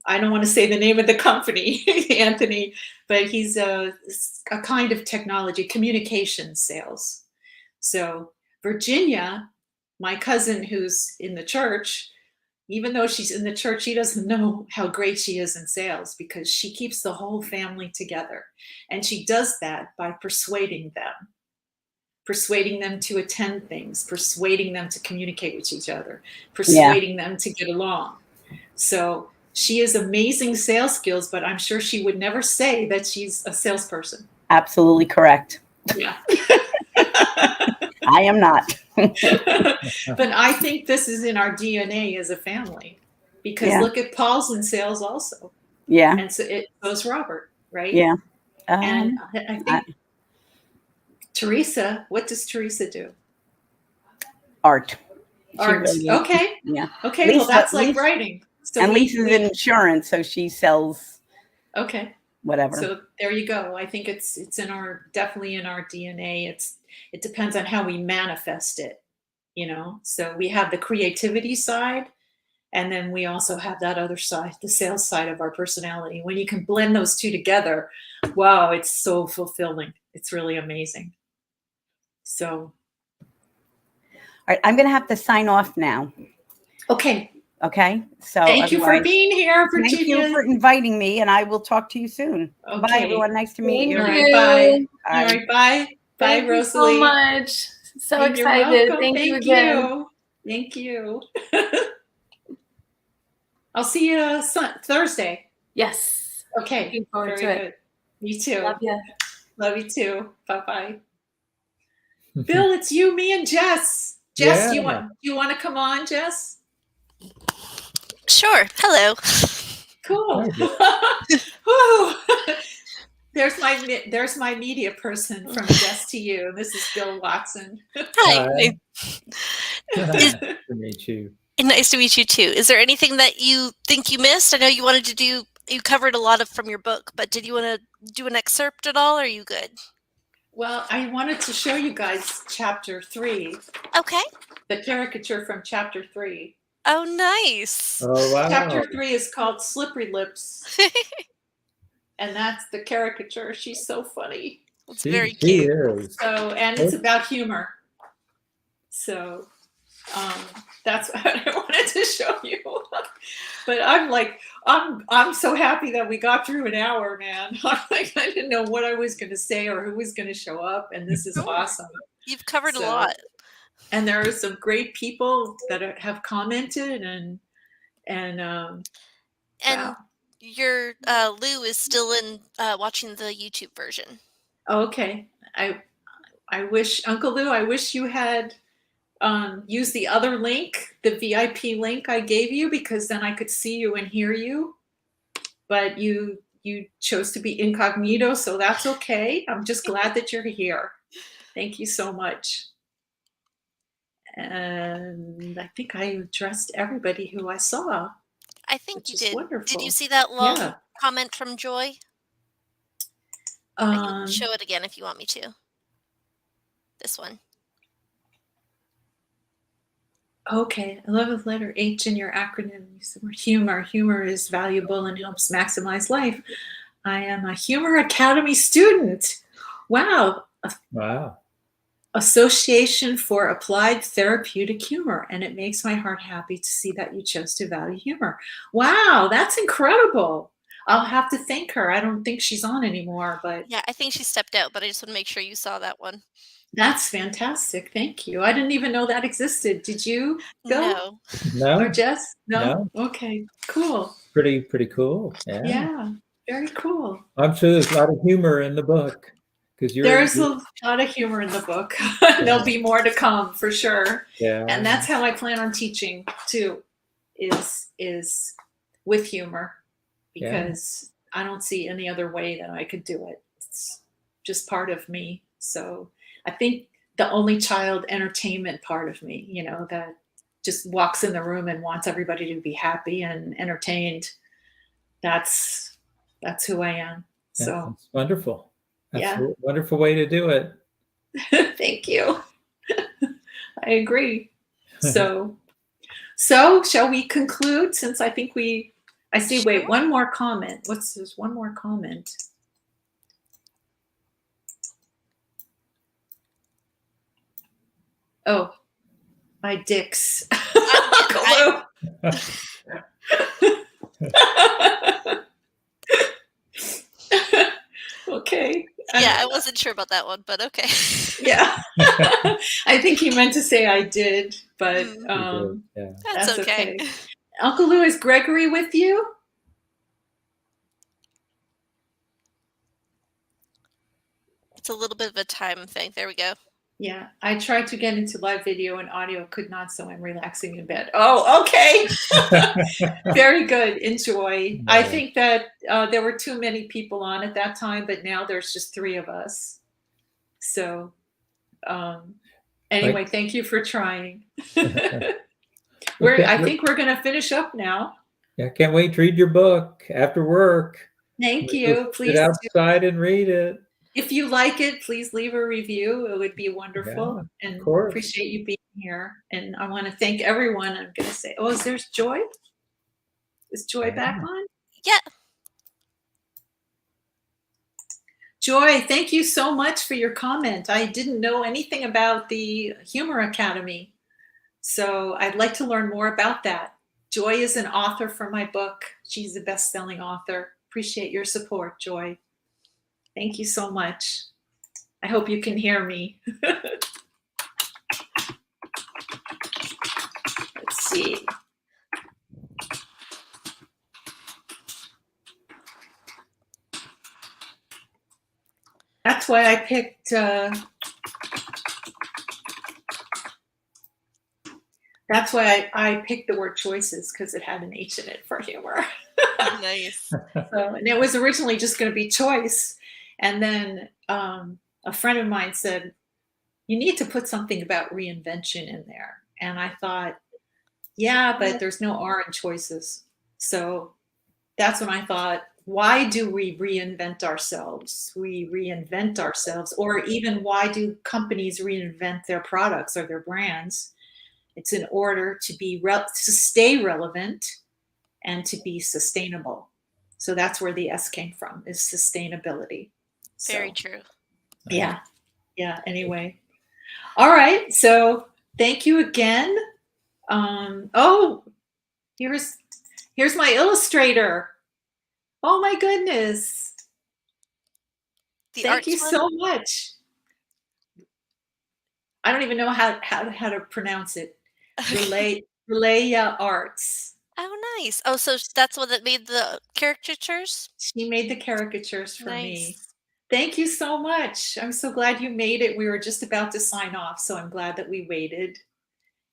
I don't want to say the name of the company, Anthony, but he's a kind of technology, communication sales. So Virginia, my cousin who's in the church, even though she's in the church, she doesn't know how great she is in sales because she keeps the whole family together. And she does that by persuading them to attend things, persuading them to communicate with each other, persuading them to get along. So she has amazing sales skills, but I'm sure she would never say that she's a salesperson. Absolutely correct. Yeah. I am not. But I think this is in our DNA as a family, because look at Paul's in sales also. Yeah. And so it goes Robert, right? Yeah. And I think Teresa, what does Teresa do? Art. Really, okay. Yeah. Okay. Lisa, well, that's like writing. So and Lisa's in insurance, so she sells. Okay. Whatever. So there you go. I think it's definitely in our DNA. It's it depends on how we manifest it, So we have the creativity side, and then we also have that other side, the sales side of our personality. When you can blend those two together, wow, it's so fulfilling. It's really amazing. So. All right, I'm going to have to sign off now. Okay. Okay. So thank you for being here, Virginia. Thank you for inviting me, and I will talk to you soon. Okay. Bye, everyone. Nice to meet you. All right, bye. Bye. All right, bye. Bye, Thank Rosalie. you so much. So You're excited. welcome. Thank you again. Thank you. I'll see you Thursday. Yes. Okay. Looking forward Very to it. good. Me too. Love you. Love you too. Bye-bye. Bill, it's you, me, and Jess. Jess, Yeah. you want to come on, Jess? Sure. Hello. Cool. Whew. There's my media person from Jess to you. This is Bill Watson. Hi. Nice to meet you. Nice to meet you too. Is there anything that you think you missed? I know you wanted to do. You covered a lot from your book, but did you want to do an excerpt at all? Or are you good? Well, I wanted to show you guys chapter 3. Okay. The caricature from chapter 3. Oh, nice. Oh, wow. Chapter 3 is called Slippery Lips. And that's the caricature. She's so funny. It's very cute. Is. So, and it's about humor. So, that's what I wanted to show you. But I'm so happy that we got through an hour, man. I didn't know what I was going to say or who was going to show up, and this is awesome. You've covered a lot. And there are some great people that have commented, and wow. Your Lou is still in watching the YouTube version. Okay. I wish, Uncle Lou, I wish you had used the other link, the VIP link I gave you, because then I could see you and hear you. But you chose to be incognito, so that's okay. I'm just glad that you're here. Thank you so much. And I think I addressed everybody who I saw. I think you did. Wonderful. Did you see that long comment from Joy? I can show it again if you want me to. This one. Okay. I love the letter H in your acronym. You said humor. Humor is valuable and helps maximize life. I am a Humor Academy student. Wow. Wow. Association for Applied Therapeutic Humor, and it makes my heart happy to see that you chose to value humor. Wow, that's incredible. I'll have to thank her. I don't think she's on anymore, but yeah, I think she stepped out, but I just want to make sure you saw that one. That's fantastic. Thank you. I didn't even know that existed. Did you, Bill? No. Or Jess? No? Okay, cool. Pretty cool. Yeah, very cool. I'm sure there's a lot of humor in the book. There's a lot of humor in the book. There'll be more to come for sure. Yeah. And that's how I plan on teaching too, is with humor, because I don't see any other way that I could do it. It's just part of me. So I think the only child entertainment part of me, that just walks in the room and wants everybody to be happy and entertained. That's who I am. So that's wonderful. That's a wonderful way to do it. Thank you. I agree. So shall we conclude, since I think I see, wait, one more comment. There's one more comment. Oh, by Dix. Okay. Yeah, I wasn't sure about that one, but okay. Yeah. I think he meant to say I did, but that's okay. Uncle Lou, is Gregory with you? It's a little bit of a time thing. There we go. Yeah, I tried to get into live video and audio, could not, so I'm relaxing in bed. Oh, okay. Very good. Enjoy. I think that there were too many people on at that time, but now there's just 3 of us. So anyway, thank you for trying. I think we're going to finish up now. Yeah, I can't wait to read your book after work. Thank you. Please sit outside and read it. If you like it, please leave a review. It would be wonderful. Yeah, And of course. appreciate you being here. And I want to thank everyone. I'm going to say, oh, there's Joy? Is Joy back on? Yeah. Joy, thank you so much for your comment. I didn't know anything about the Humor Academy, so I'd like to learn more about that. Joy is an author for my book. She's a best-selling author. Appreciate your support, Joy. Thank you so much. I hope you can hear me. Let's see. That's why I picked that's why I picked the word choices, because it had an H in it for humor. Nice. And it was originally just going to be choice. And then a friend of mine said, you need to put something about reinvention in there. And I thought, yeah, but there's no R in choices. So that's when I thought, why do we reinvent ourselves? We reinvent ourselves, or even why do companies reinvent their products or their brands? It's in order to be to stay relevant and to be sustainable. So that's where the S came from, is sustainability. Very true. Yeah. Anyway, all right. So thank you again. Oh, here's my illustrator. Oh my goodness! Thank you so much. I don't even know how to pronounce it. Relaya Arts. Oh, nice. Oh, so that's what that made the caricatures? She made the caricatures for me. Nice. Thank you so much. I'm so glad you made it. We were just about to sign off, so I'm glad that we waited.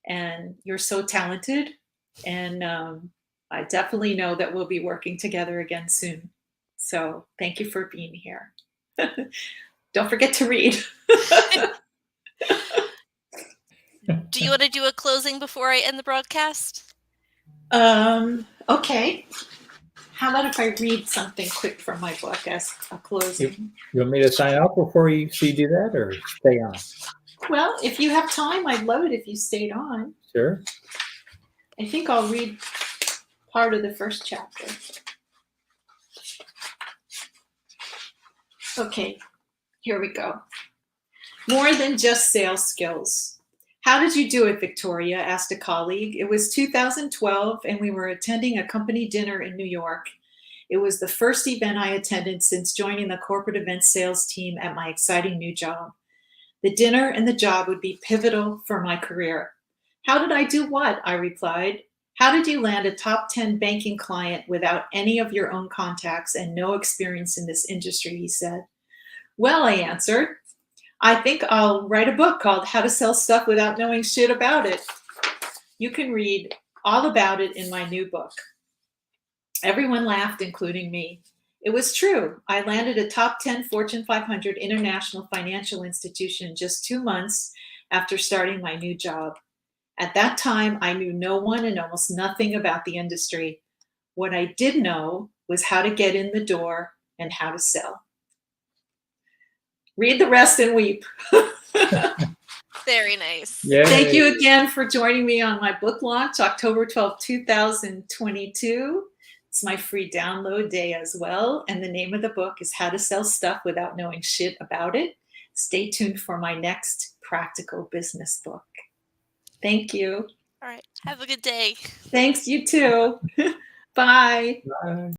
And you're so talented. And I definitely know that we'll be working together again soon. So thank you for being here. Don't forget to read. Do you want to do a closing before I end the broadcast? Okay. How about if I read something quick from my book as a closing? You want me to sign off before you do that, or stay on? Well, if you have time, I'd love it if you stayed on. Sure. I think I'll read part of the first chapter. Okay, here we go. More than just sales skills. How did you do it, Victoria? Asked a colleague. It was 2012, and we were attending a company dinner in New York. It was the first event I attended since joining the corporate events sales team at my exciting new job. The dinner and the job would be pivotal for my career. How did I do what? I replied. How did you land a top 10 banking client without any of your own contacts and no experience in this industry, he said. Well, I answered, I think I'll write a book called How to Sell Stuff Without Knowing Shit About It. You can read all about it in my new book. Everyone laughed, including me. It was true. I landed a top 10 Fortune 500 international financial institution just 2 months after starting my new job. At that time, I knew no one and almost nothing about the industry. What I did know was how to get in the door and how to sell. Read the rest and weep. Very nice. Yay. Thank you again for joining me on my book launch, October 12, 2022. It's my free download day as well. And the name of the book is How to Sell Stuff Without Knowing Shit About It. Stay tuned for my next practical business book. Thank you. All right. Have a good day. Thanks, you too. Bye. Bye.